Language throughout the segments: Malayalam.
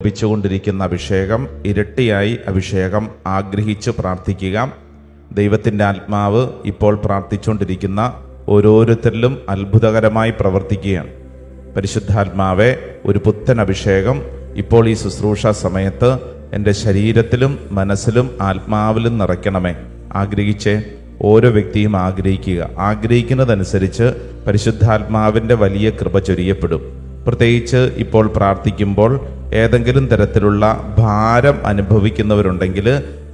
ലഭിച്ചുകൊണ്ടിരിക്കുന്ന അഭിഷേകം ഇരട്ടിയായി അഭിഷേകം ആഗ്രഹിച്ച് പ്രാർത്ഥിക്കുക. ദൈവത്തിൻ്റെ ആത്മാവ് ഇപ്പോൾ പ്രാർത്ഥിച്ചുകൊണ്ടിരിക്കുന്ന ഓരോരുത്തരിലും അത്ഭുതകരമായി പ്രവർത്തിക്കുകയാണ്. പരിശുദ്ധാത്മാവെ, ഒരു പുത്തൻ അഭിഷേകം ഇപ്പോൾ ഈ ശുശ്രൂഷ സമയത്ത് എൻ്റെ ശരീരത്തിലും മനസ്സിലും ആത്മാവിലും നിറയ്ക്കണമേ. ആഗ്രഹിച്ചേ, ഓരോ വ്യക്തിയും ആഗ്രഹിക്കുന്നതനുസരിച്ച് പരിശുദ്ധാത്മാവിൻ്റെ വലിയ കൃപ ചൊരിയപ്പെടും. പ്രത്യേകിച്ച് ഇപ്പോൾ പ്രാർത്ഥിക്കുമ്പോൾ ഏതെങ്കിലും തരത്തിലുള്ള ഭാരം അനുഭവിക്കുന്നവരുണ്ടെങ്കിൽ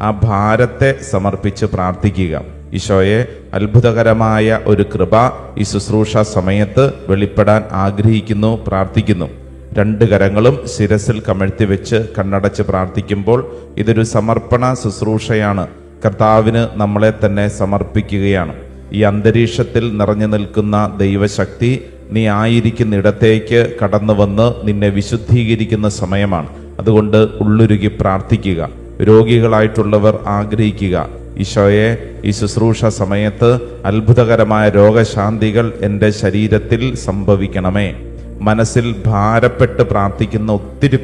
ആ ഭാരത്തെ സമർപ്പിച്ച് പ്രാർത്ഥിക്കുക. ഈശോയെ, അത്ഭുതകരമായ ഒരു കൃപ ഈ ശുശ്രൂഷ സമയത്ത് വെളിപ്പെടാൻ ആഗ്രഹിക്കുന്നു, പ്രാർത്ഥിക്കുന്നു. രണ്ട് കരങ്ങളും ശിരസിൽ കമഴ്ത്തി വെച്ച് കണ്ണടച്ച് പ്രാർത്ഥിക്കുമ്പോൾ ഇതൊരു സമർപ്പണ ശുശ്രൂഷയാണ്. കർത്താവിന് നമ്മളെ തന്നെ സമർപ്പിക്കുകയാണ്. ഈ അന്തരീക്ഷത്തിൽ നിറഞ്ഞു നിൽക്കുന്ന ദൈവശക്തി നീ ആയിരിക്കുന്നിടത്തേക്ക് കടന്നു വന്ന് നിന്നെ വിശുദ്ധീകരിക്കുന്ന സമയമാണ്. അതുകൊണ്ട് ഉള്ളുരുകി പ്രാർത്ഥിക്കുക. രോഗികളായിട്ടുള്ളവർ ആഗ്രഹിക്കുക, ഈശോയെ, ഈ ശുശ്രൂഷ സമയത്ത് അത്ഭുതകരമായ രോഗശാന്തികൾ എൻ്റെ ശരീരത്തിൽ സംഭവിക്കണമേ. മനസ്സിൽ ഭാരപ്പെട്ട് പ്രാർത്ഥിക്കുന്ന ഒത്തിരി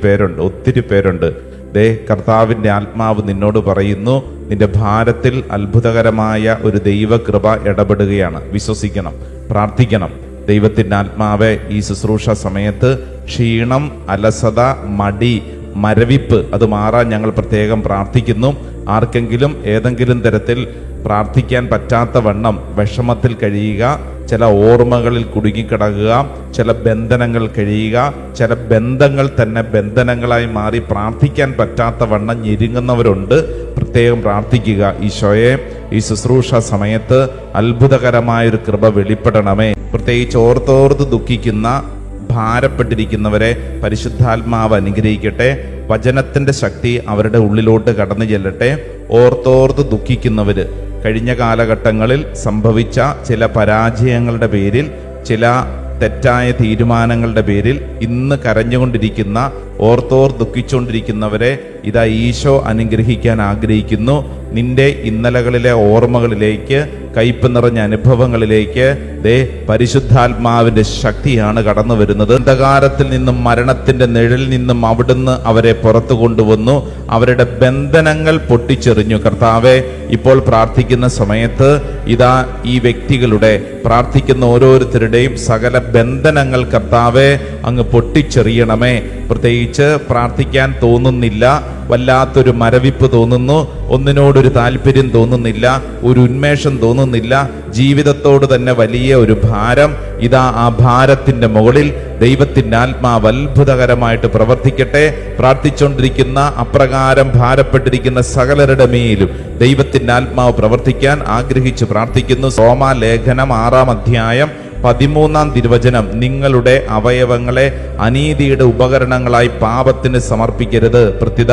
പേരുണ്ട്. ദേ, കർത്താവിൻ്റെ ആത്മാവ് നിന്നോട് പറയുന്നു, നിന്റെ ഭാരത്തിൽ അത്ഭുതകരമായ ഒരു ദൈവകൃപ ഇടപെടുകയാണ്. വിശ്വസിക്കണം, പ്രാർത്ഥിക്കണം. ദൈവത്തിൻ്റെ ആത്മാവെ, ഈ ശുശ്രൂഷ സമയത്ത് ക്ഷീണം, അലസത, മടി, മരവിപ്പ് അത് മാറാൻ ഞങ്ങൾ പ്രത്യേകം പ്രാർത്ഥിക്കുന്നു. ആർക്കെങ്കിലും ഏതെങ്കിലും തരത്തിൽ പ്രാർത്ഥിക്കാൻ പറ്റാത്ത വണ്ണം വിഷമത്തിൽ കഴിയുക, ചില ഓർമ്മകളിൽ കുടുങ്ങിക്കിടക്കുക, ചില ബന്ധനങ്ങൾ കഴിയുക, ചില ബന്ധങ്ങൾ തന്നെ ബന്ധനങ്ങളായി മാറി പ്രാർത്ഥിക്കാൻ പറ്റാത്ത വണ്ണം ഞെരുങ്ങുന്നവരുണ്ട്. പ്രത്യേകം പ്രാർത്ഥിക്കുക. ഈശോയെ, ഈ ശുശ്രൂഷ സമയത്ത് അത്ഭുതകരമായൊരു കൃപ വെളിപ്പെടണമേ. പ്രത്യേകിച്ച് ഓർത്തോർത്ത് ദുഃഖിക്കുന്ന, ഭാരപ്പെട്ടിരിക്കുന്നവരെ പരിശുദ്ധാത്മാവ് അനുഗ്രഹിക്കട്ടെ. വചനത്തിൻ്റെ ശക്തി അവരുടെ ഉള്ളിലോട്ട് കടന്നു ചെല്ലട്ടെ. ഓർത്തോർത്ത് ദുഃഖിക്കുന്നവര് കഴിഞ്ഞ കാലഘട്ടങ്ങളിൽ സംഭവിച്ച ചില പരാജയങ്ങളുടെ പേരിൽ, ചില തെറ്റായ തീരുമാനങ്ങളുടെ പേരിൽ ഇന്ന് കരഞ്ഞുകൊണ്ടിരിക്കുന്ന, ഓർത്തോർ ദുഃഖിച്ചുകൊണ്ടിരിക്കുന്നവരെ ഇതാ ഈശോ അനുഗ്രഹിക്കാൻ ആഗ്രഹിക്കുന്നു. നിന്റെ ഇന്നലകളിലെ ഓർമ്മകളിലേക്ക്, കയ്പ് നിറഞ്ഞ അനുഭവങ്ങളിലേക്ക് ദേ പരിശുദ്ധാത്മാവിന്റെ ശക്തിയാണ് കടന്നു വരുന്നത്. അന്ധകാരത്തിൽ നിന്നും മരണത്തിന്റെ നിഴലിൽ നിന്നും അവിടുന്ന് അവരെ പുറത്തു കൊണ്ടുവന്നു. അവരുടെ ബന്ധനങ്ങൾ പൊട്ടിച്ചെറിഞ്ഞു. കർത്താവെ, ഇപ്പോൾ പ്രാർത്ഥിക്കുന്ന സമയത്ത് ഇതാ ഈ വ്യക്തികളുടെ, പ്രാർത്ഥിക്കുന്ന ഓരോരുത്തരുടെയും സകല ബന്ധനങ്ങൾ കർത്താവെ അങ്ങ് പൊട്ടിച്ചെറിയണമേ. പ്രത്യേകിച്ച് പ്രാർത്ഥിക്കാൻ തോന്നുന്നില്ല, വല്ലാത്തൊരു മരവിപ്പ് തോന്നുന്നു, ഒന്നിനോടൊരു താല്പര്യം തോന്നുന്നില്ല, ഒരു ഉന്മേഷം തോന്നുന്നില്ല, ജീവിതത്തോട് തന്നെ വലിയ ഒരു ഭാരം. ഇതാ ആ ഭാരത്തിന്റെ മുകളിൽ ദൈവത്തിന്റെ ആത്മാവ് അത്ഭുതകരമായിട്ട് പ്രവർത്തിക്കട്ടെ. പ്രാർത്ഥിച്ചുകൊണ്ടിരിക്കുന്ന, അപ്രകാരം ഭാരപ്പെട്ടിരിക്കുന്ന സകലരുടെ മേലും ദൈവത്തിന്റെ ആത്മാവ് പ്രവർത്തിക്കാൻ ആഗ്രഹിച്ച് പ്രാർത്ഥിക്കുന്നു. റോമാലേഖനം 6-ാം അധ്യായം 13-ാം തിരുവചനം, നിങ്ങളുടെ അവയവങ്ങളെ അനീതിയുടെ ഉപകരണങ്ങളായി പാപത്തിന് സമർപ്പിക്കരുത്. പ്രത്യുത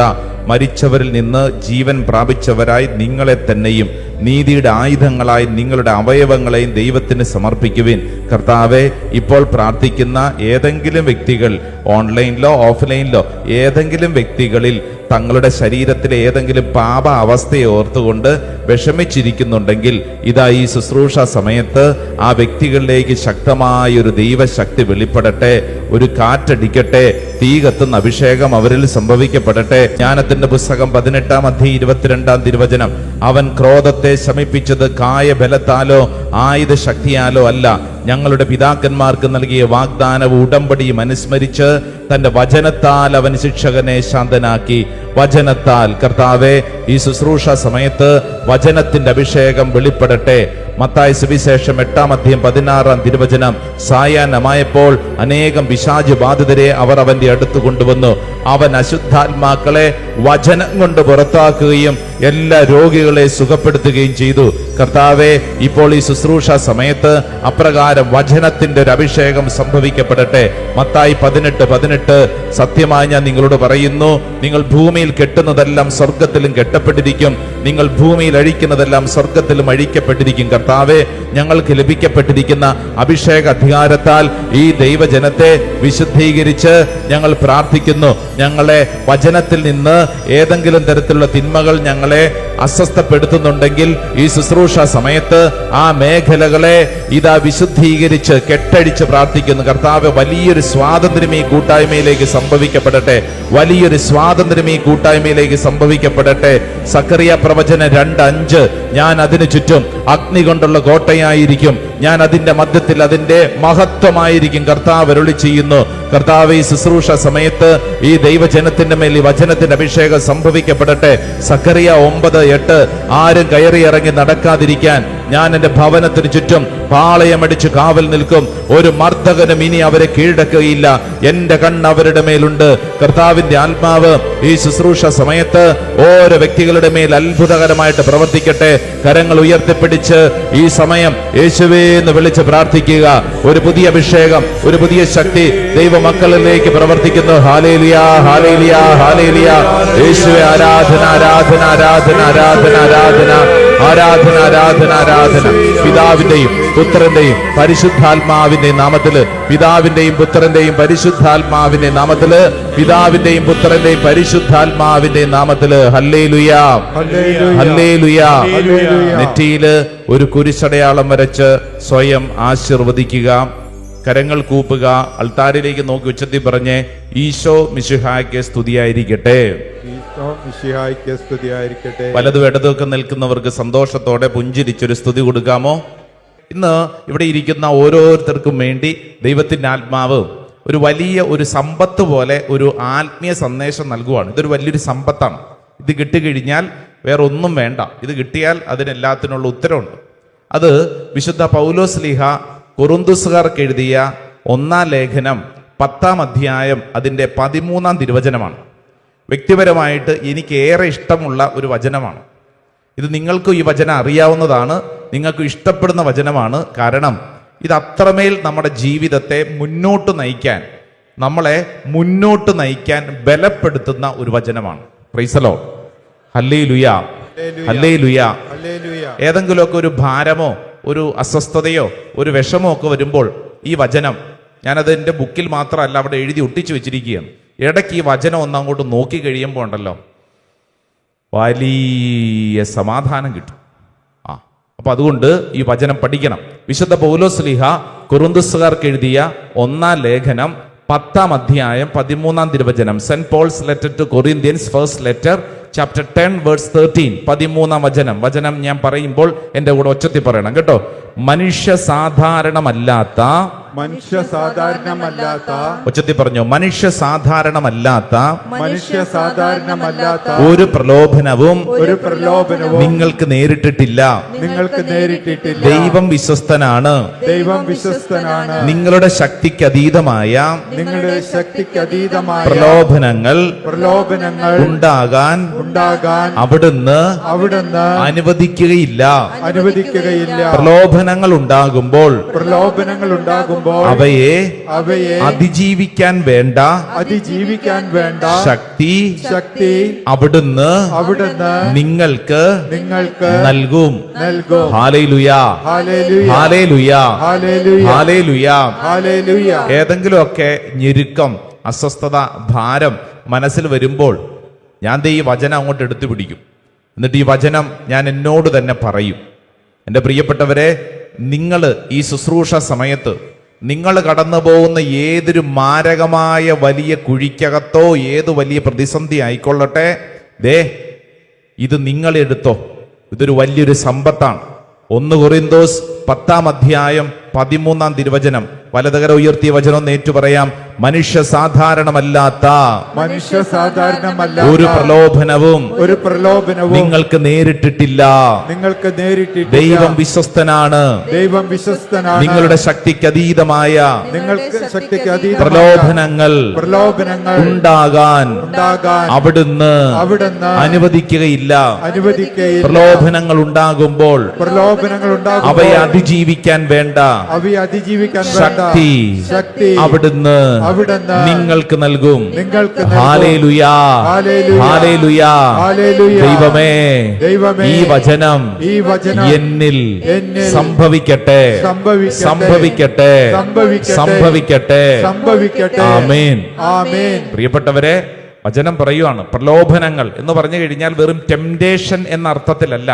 മരിച്ചവരിൽ നിന്ന് ജീവൻ പ്രാപിച്ചവരായി നിങ്ങളെ തന്നെയും നീതിയുടെ ആയുധങ്ങളായി നിങ്ങളുടെ അവയവങ്ങളെയും ദൈവത്തിന് സമർപ്പിക്കുവിൻ. കർത്താവെ, ഇപ്പോൾ പ്രാർത്ഥിക്കുന്ന ഏതെങ്കിലും വ്യക്തികൾ, ഓൺലൈനിലോ ഓഫ്ലൈനിലോ ഏതെങ്കിലും വ്യക്തികളിൽ തങ്ങളുടെ ശരീരത്തിലെ ഏതെങ്കിലും പാപ അവസ്ഥയെ ഓർത്തുകൊണ്ട് വിഷമിച്ചിരിക്കുന്നുണ്ടെങ്കിൽ ഇതാ ഈ ശുശ്രൂഷ സമയത്ത് ആ വ്യക്തികളിലേക്ക് ശക്തമായൊരു ദൈവശക്തി വെളിപ്പെടട്ടെ. ഒരു കാറ്റടിക്കട്ടെ. തീ കത്തുന്ന അഭിഷേകം അവരിൽ സംഭവിക്കപ്പെടട്ടെ. ജ്ഞാനത്തിന്റെ പുസ്തകം 18-ാം അധ്യായം 22-ാം തിരുവചനം, അവൻ ക്രോധത്തെ ശമിപ്പിച്ചത് കായബലത്താലോ ആയുധ ശക്തിയാലോ അല്ല, ഞങ്ങളുടെ പിതാക്കന്മാർക്ക് നൽകിയ വാഗ്ദാനവും ഉടമ്പടിയും അനുസ്മരിച്ച് തന്റെ വചനത്താൽ അവൻ ശിക്ഷകനെ ശാന്തനാക്കി. വചനത്താൽ കർത്താവെ, ഈ ശുശ്രൂഷ സമയത്ത് വചനത്തിന്റെ അഭിഷേകം വെളിപ്പെടട്ടെ. മത്തായി സുവിശേഷം 8-ാം അധ്യായം 16-ാം തിരുവചനം, സായാഹ്നമായപ്പോൾ അനേകം പിശാച് ബാധിതരെ അവർ അവന്റെ അടുത്ത് കൊണ്ടുവന്നു. അവൻ അശുദ്ധാത്മാക്കളെ വചനം കൊണ്ട് പുറത്താക്കുകയും എല്ലാ രോഗികളെ സുഖപ്പെടുത്തുകയും ചെയ്തു. കർത്താവെ, ഇപ്പോൾ ഈ ശുശ്രൂഷ സമയത്ത് അപ്രകാരം വചനത്തിന്റെ ഒരു അഭിഷേകം സംഭവിക്കപ്പെടട്ടെ. മത്തായി 18:18, സത്യമായി ഞാൻ നിങ്ങളോട് പറയുന്നു, നിങ്ങൾ ഭൂമിയിൽ കെട്ടുന്നതെല്ലാം സ്വർഗത്തിലും കെട്ടപ്പെട്ടിരിക്കും, നിങ്ങൾ ഭൂമിയിൽ അഴിക്കുന്നതെല്ലാം സ്വർഗത്തിലും അഴിക്കപ്പെട്ടിരിക്കും. കർത്താവെ, ഞങ്ങൾക്ക് ലഭിക്കപ്പെട്ടിരിക്കുന്ന അഭിഷേക അധികാരത്താൽ ഈ ദൈവജനത്തെ വിശുദ്ധീകരിച്ച് ഞങ്ങൾ പ്രാർത്ഥിക്കുന്നു. ഞങ്ങളെ വചനത്തിൽ നിന്ന് ഏതെങ്കിലും തരത്തിലുള്ള തിന്മകൾ ഞങ്ങളെ അസ്വസ്ഥപ്പെടുത്തുന്നുണ്ടെങ്കിൽ ഈ ശുശ്രൂഷ സമയത്ത് ആ മേഖലകളെ ഇതാ വിശുദ്ധീകരിച്ച് കെട്ടഴിച്ച് പ്രാർത്ഥിക്കുന്നു. കർത്താവ്, വലിയൊരു സ്വാതന്ത്ര്യം ഈ കൂട്ടായ്മ കൂട്ടായ്മയിലേക്ക് സംഭവിക്കപ്പെടട്ടെ. വലിയൊരു സ്വാതന്ത്ര്യം ഈ കൂട്ടായ്മയിലേക്ക് സംഭവിക്കപ്പെടട്ടെ. സക്കറിയ പ്രവചനം 2:5, ഞാൻ അതിനു ചുറ്റും അഗ്നി കൊണ്ടുള്ള കോട്ടയായിരിക്കും, ഞാൻ അതിന്റെ മധ്യത്തിൽ അതിന്റെ മഹത്വമായിരിക്കും. കർത്താവ് അരുളി ചെയ്യുന്നു. കർത്താവ് ഈ ശുശ്രൂഷ സമയത്ത് ഈ ദൈവജനത്തിന്റെ മേൽ ഈ വചനത്തിന്റെ അഭിഷേകം സംഭവിക്കപ്പെടട്ടെ. സക്കറിയ 9:8, ആരും കയറി ഇറങ്ങി നടക്കാതിരിക്കാൻ ഞാൻ എന്റെ ഭവനത്തിന് ചുറ്റും പാളയമടിച്ച് കാവൽ നിൽക്കും, ഒരു മർദ്ദകനും ഇനി അവരെ കീഴടക്കുകയില്ല, എന്റെ കണ്ണ് അവരുടെ മേലുണ്ട്. കർത്താവിന്റെ ആത്മാവ് ഈ ശുശ്രൂഷ സമയത്ത് ഓരോ വ്യക്തികളുടെ മേൽ അത്ഭുതകരമായിട്ട് പ്രവർത്തിക്കട്ടെ. കരങ്ങൾ ഉയർത്തിപ്പിടിച്ച് ഈ സമയം യേശുവേ എന്ന് വിളിച്ച് പ്രാർത്ഥിക്കുക. ഒരു പുതിയ അഭിഷേകം, ഒരു പുതിയ ശക്തി ദൈവമക്കളിലേക്ക് പ്രവർത്തിക്കുന്നു. Hallelujah, hallelujah, hallelujah. യേശുവേ ആരാധന, ആരാധന, ആരാധന, ആരാധന, ആരാധന, ആരാധന, ആരാധന, ആരാധന. പിതാവിന്റെയും പുത്രന്റെയും പരിശുദ്ധാത്മാവിന്റെ നാമത്തില്, പിതാവിന്റെയും പുത്രന്റെയും പരിശുദ്ധാത്മാവിന്റെ നാമത്തില്, പിതാവിന്റെയും പുത്രന്റെയും പരിശുദ്ധാത്മാവിന്റെ നാമത്തില്. Hallelujah, hallelujah. നെറ്റിയില് ഒരു കുരിശടയാളം വരച്ച് സ്വയം ആശീർവദിക്കുക. കരങ്ങൾ കൂപ്പുക. അൾത്താരിലേക്ക് നോക്കി ഉച്ചത്തിൽ പറഞ്ഞ് ഈശോ മിശിഹായ്ക്ക് സ്തുതിയായിരിക്കട്ടെ. വലതും ഇടതൊക്കെ നിൽക്കുന്നവർക്ക് സന്തോഷത്തോടെ പുഞ്ചിരിച്ചൊരു സ്തുതി കൊടുക്കാമോ? ഇന്ന് ഇവിടെ ഇരിക്കുന്ന ഓരോരുത്തർക്കും വേണ്ടി ദൈവത്തിന്റെ ആത്മാവ് ഒരു വലിയ ഒരു സമ്പത്ത് പോലെ ഒരു ആത്മീയ സന്ദേശം നൽകുവാണ്. ഇതൊരു വലിയൊരു സമ്പത്താണ്. ഇത് കിട്ടിക്കഴിഞ്ഞാൽ വേറെ ഒന്നും വേണ്ട. ഇത് കിട്ടിയാൽ അതിനെല്ലാത്തിനുള്ള ഉത്തരവുണ്ട്. അത് വിശുദ്ധ പൗലോസ്ലീഹ കൊറിന്തോസുകാർക്ക് എഴുതിയ 1-ാം ലേഖനം 10-ാം അധ്യായം അതിൻ്റെ 13-ാം തിരുവചനമാണ്. വ്യക്തിപരമായിട്ട് എനിക്ക് ഏറെ ഇഷ്ടമുള്ള ഒരു വചനമാണ് ഇത്. നിങ്ങൾക്കും ഈ വചനം അറിയാവുന്നതാണ്, നിങ്ങൾക്ക് ഇഷ്ടപ്പെടുന്ന വചനമാണ്. കാരണം ഇത് അത്രമേൽ നമ്മുടെ ജീവിതത്തെ മുന്നോട്ട് നയിക്കാൻ, നമ്മളെ മുന്നോട്ട് നയിക്കാൻ ബലപ്പെടുത്തുന്ന ഒരു വചനമാണ്. Price the Lord. Hallelujah, hallelujah. ഏതെങ്കിലുമൊക്കെ ഒരു ഭാരമോ ഒരു അസ്വസ്ഥതയോ ഒരു വിഷമോ ഒക്കെ വരുമ്പോൾ ഈ വചനം, ഞാനത് എൻ്റെ ബുക്കിൽ മാത്രമല്ല അവിടെ എഴുതി ഒട്ടിച്ചു വെച്ചിരിക്കുകയാണ്. ഇടയ്ക്ക് ഈ വചനം ഒന്ന് അങ്ങോട്ട് നോക്കി കഴിയുമ്പോൾ ഉണ്ടല്ലോ വലിയ സമാധാനം കിട്ടും. അപ്പൊ അതുകൊണ്ട് ഈ വചനം പഠിക്കണം. വിശുദ്ധ പൗലോസ്ലീഹ കൊറിന്തോസുകാർക്ക് എഴുതിയ 1-ാം ലേഖനം 10-ാം അധ്യായം 13-ാം തിരുവചനം. Saint Paul's letter to Corinthians, first letter, chapter 10 verse 13, 13-ാം വചനം. വചനം ഞാൻ പറയുമ്പോൾ എന്റെ കൂടെ ഒച്ചത്തിൽ പറയണം കേട്ടോ. മനുഷ്യ സാധാരണമല്ലാത്ത ഉച്ചത്തിൽ പറഞ്ഞോ. മനുഷ്യ സാധാരണമല്ലാത്ത ഒരു പ്രലോഭനവും നിങ്ങൾക്ക് നേരിട്ടിട്ടില്ല. ദൈവം വിശ്വസ്തനാണ്. നിങ്ങളുടെ ശക്തിക്ക് അതീതമായ പ്രലോഭനങ്ങൾ ഉണ്ടാകാൻ അവിടുന്ന് അനുവദിക്കുകയില്ല. പ്രലോഭനങ്ങൾ ഉണ്ടാകുമ്പോൾ അവയെ അതിജീവിക്കാൻ വേണ്ട ശക്തി അവിടുന്ന് നിങ്ങൾക്ക് നൽകും. Hallelujah, hallelujah, hallelujah. ഏതെങ്കിലുമൊക്കെ ഞെരുക്കം, അസ്വസ്ഥത, ഭാരം മനസ്സിൽ വരുമ്പോൾ ഞാൻ ഈ വചനം അങ്ങോട്ട് എടുത്തു പിടിക്കും. എന്നിട്ട് ഈ വചനം ഞാൻ എന്നോട് തന്നെ പറയും. എൻ്റെ പ്രിയപ്പെട്ടവരെ, നിങ്ങൾ ഈ ശുശ്രൂഷ സമയത്ത് നിങ്ങൾ കടന്നു പോകുന്ന ഏതൊരു മാരകമായ വലിയ കുഴിക്കകത്തോ ഏത് വലിയ പ്രതിസന്ധി ആയിക്കൊള്ളട്ടെ, ഇത് നിങ്ങളെടുത്തോ. ഇതൊരു വലിയൊരു സമ്പത്താണ്. 1 കൊറിന്തോസ് 10-ാം അധ്യായം 13-ാം തിരുവചനം. വലതുകര ഉയർത്തിയ വചനം നേറ്റു പറയാം. മനുഷ്യ സാധാരണമല്ലാത്ത ഒരു പ്രലോഭനവും നിങ്ങൾക്ക് നേരിട്ടിട്ടില്ല. ദൈവം വിശ്വസ്തനാണ്. നിങ്ങളുടെ ശക്തിക്ക് അതീതമായ പ്രലോഭനങ്ങൾ ഉണ്ടാകാൻ അവിടുന്ന് അനുവദിക്കുകയില്ല. പ്രലോഭനങ്ങൾ ഉണ്ടാകുമ്പോൾ അവയെ അതിജീവിക്കാൻ വേണ്ട ശക്തി അവിടുന്ന് നിങ്ങൾക്ക് നൽകും. Hallelujah, hallelujah. ദൈവമേ, ഈ വചനം എന്നിൽ സംഭവിക്കട്ടെ, സംഭവിക്കട്ടെ, സംഭവിക്കട്ടെ. ആമേൻ. പ്രിയപ്പെട്ടവരെ, വചനം പറയുവാണ് പ്രലോഭനങ്ങൾ എന്ന് പറഞ്ഞു കഴിഞ്ഞാൽ വെറും ടെംപ്റ്റേഷൻ എന്ന അർത്ഥത്തിലല്ല.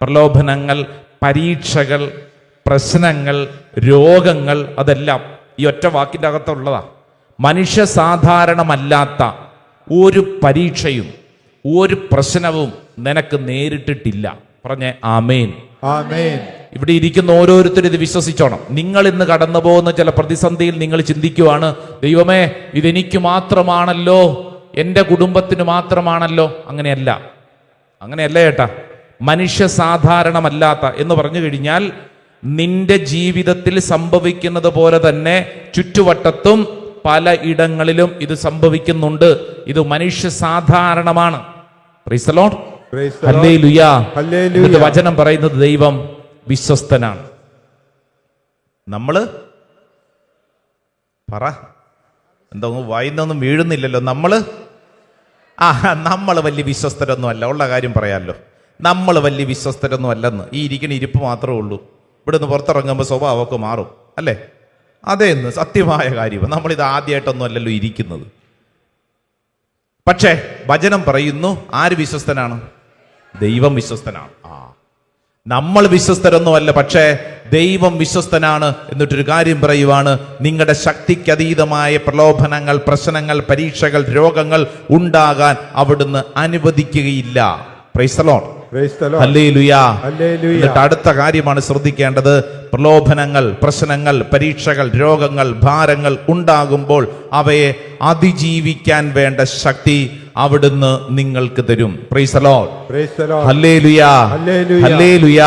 പ്രലോഭനങ്ങൾ, പരീക്ഷകൾ, പ്രശ്നങ്ങൾ, രോഗങ്ങൾ, അതെല്ലാം ഈ ഒറ്റ വാക്കിൻ്റെ അകത്തുള്ളതാ. മനുഷ്യ സാധാരണമല്ലാത്ത ഒരു പരീക്ഷയും ഒരു പ്രശ്നവും നിനക്ക് നേരിട്ടിട്ടില്ല. പറഞ്ഞേ ആമേൻ. ആമേൻ. ഇവിടെ ഇരിക്കുന്ന ഓരോരുത്തരും ഇത് വിശ്വസിച്ചോണം. നിങ്ങൾ ഇന്ന് കടന്നു പോകുന്ന ചില പ്രതിസന്ധിയിൽ നിങ്ങൾ ചിന്തിക്കുവാണ്, ദൈവമേ ഇതെനിക്ക് മാത്രമാണല്ലോ, എൻ്റെ കുടുംബത്തിന് മാത്രമാണല്ലോ. അങ്ങനെയല്ല ചേട്ടാ. മനുഷ്യ സാധാരണമല്ലാത്ത എന്ന് പറഞ്ഞു കഴിഞ്ഞാൽ നിന്റെ ജീവിതത്തിൽ സംഭവിക്കുന്നത് പോലെ തന്നെ ചുറ്റുവട്ടത്തും പല ഇടങ്ങളിലും ഇത് സംഭവിക്കുന്നുണ്ട്. ഇത് മനുഷ്യ സാധാരണമാണ്. Price the Lord. ഹല്ലേലൂയ. എന്നിട്ട് വചനം പറയുന്നത് ദൈവം വിശ്വസ്തനാണ്. നമ്മള് പറ എന്താ വായിന്നൊന്നും വീഴുന്നില്ലല്ലോ. നമ്മള് വലിയ വിശ്വസ്തരൊന്നും അല്ല. ഉള്ള കാര്യം പറയാമല്ലോ, നമ്മൾ വലിയ വിശ്വസ്തരൊന്നും അല്ലെന്ന്. ഈ ഇരിക്കുന്ന ഇരിപ്പ് മാത്രമേ ഉള്ളൂ. ഇവിടുന്ന് പുറത്തിറങ്ങുമ്പോൾ സ്വഭാവമൊക്കെ മാറും അല്ലേ? അതേന്ന് സത്യമായ കാര്യം. നമ്മളിത് ആദ്യമായിട്ടൊന്നും അല്ലല്ലോ ഇരിക്കുന്നത്. പക്ഷേ വചനം പറയുന്നു ആര് വിശ്വസ്തനാണ്? ദൈവം വിശ്വസ്തനാണ്. നമ്മൾ വിശ്വസ്തരൊന്നുമല്ല, പക്ഷേ ദൈവം വിശ്വസ്തനാണ്. എന്നിട്ടൊരു കാര്യം പറയുവാണ്, നിങ്ങളുടെ ശക്തിക്കതീതമായ പ്രലോഭനങ്ങൾ, പ്രശ്നങ്ങൾ, പരീക്ഷകൾ, രോഗങ്ങൾ ഉണ്ടാകാൻ അവിടുന്ന് അനുവദിക്കുകയില്ല. Praise the Lord. ഹല്ലേലൂയ. എന്നിട്ട് അടുത്ത കാര്യമാണ് ശ്രദ്ധിക്കേണ്ടത്. പ്രലോഭനങ്ങൾ, പ്രശ്നങ്ങൾ, പരീക്ഷകൾ, രോഗങ്ങൾ, ഭാരങ്ങൾ ഉണ്ടാകുമ്പോൾ അവയെ അതിജീവിക്കാൻ വേണ്ട ശക്തി അവിടുന്ന് നിങ്ങൾക്ക് തരും. Price the Lord. Hallelujah. Hallelujah.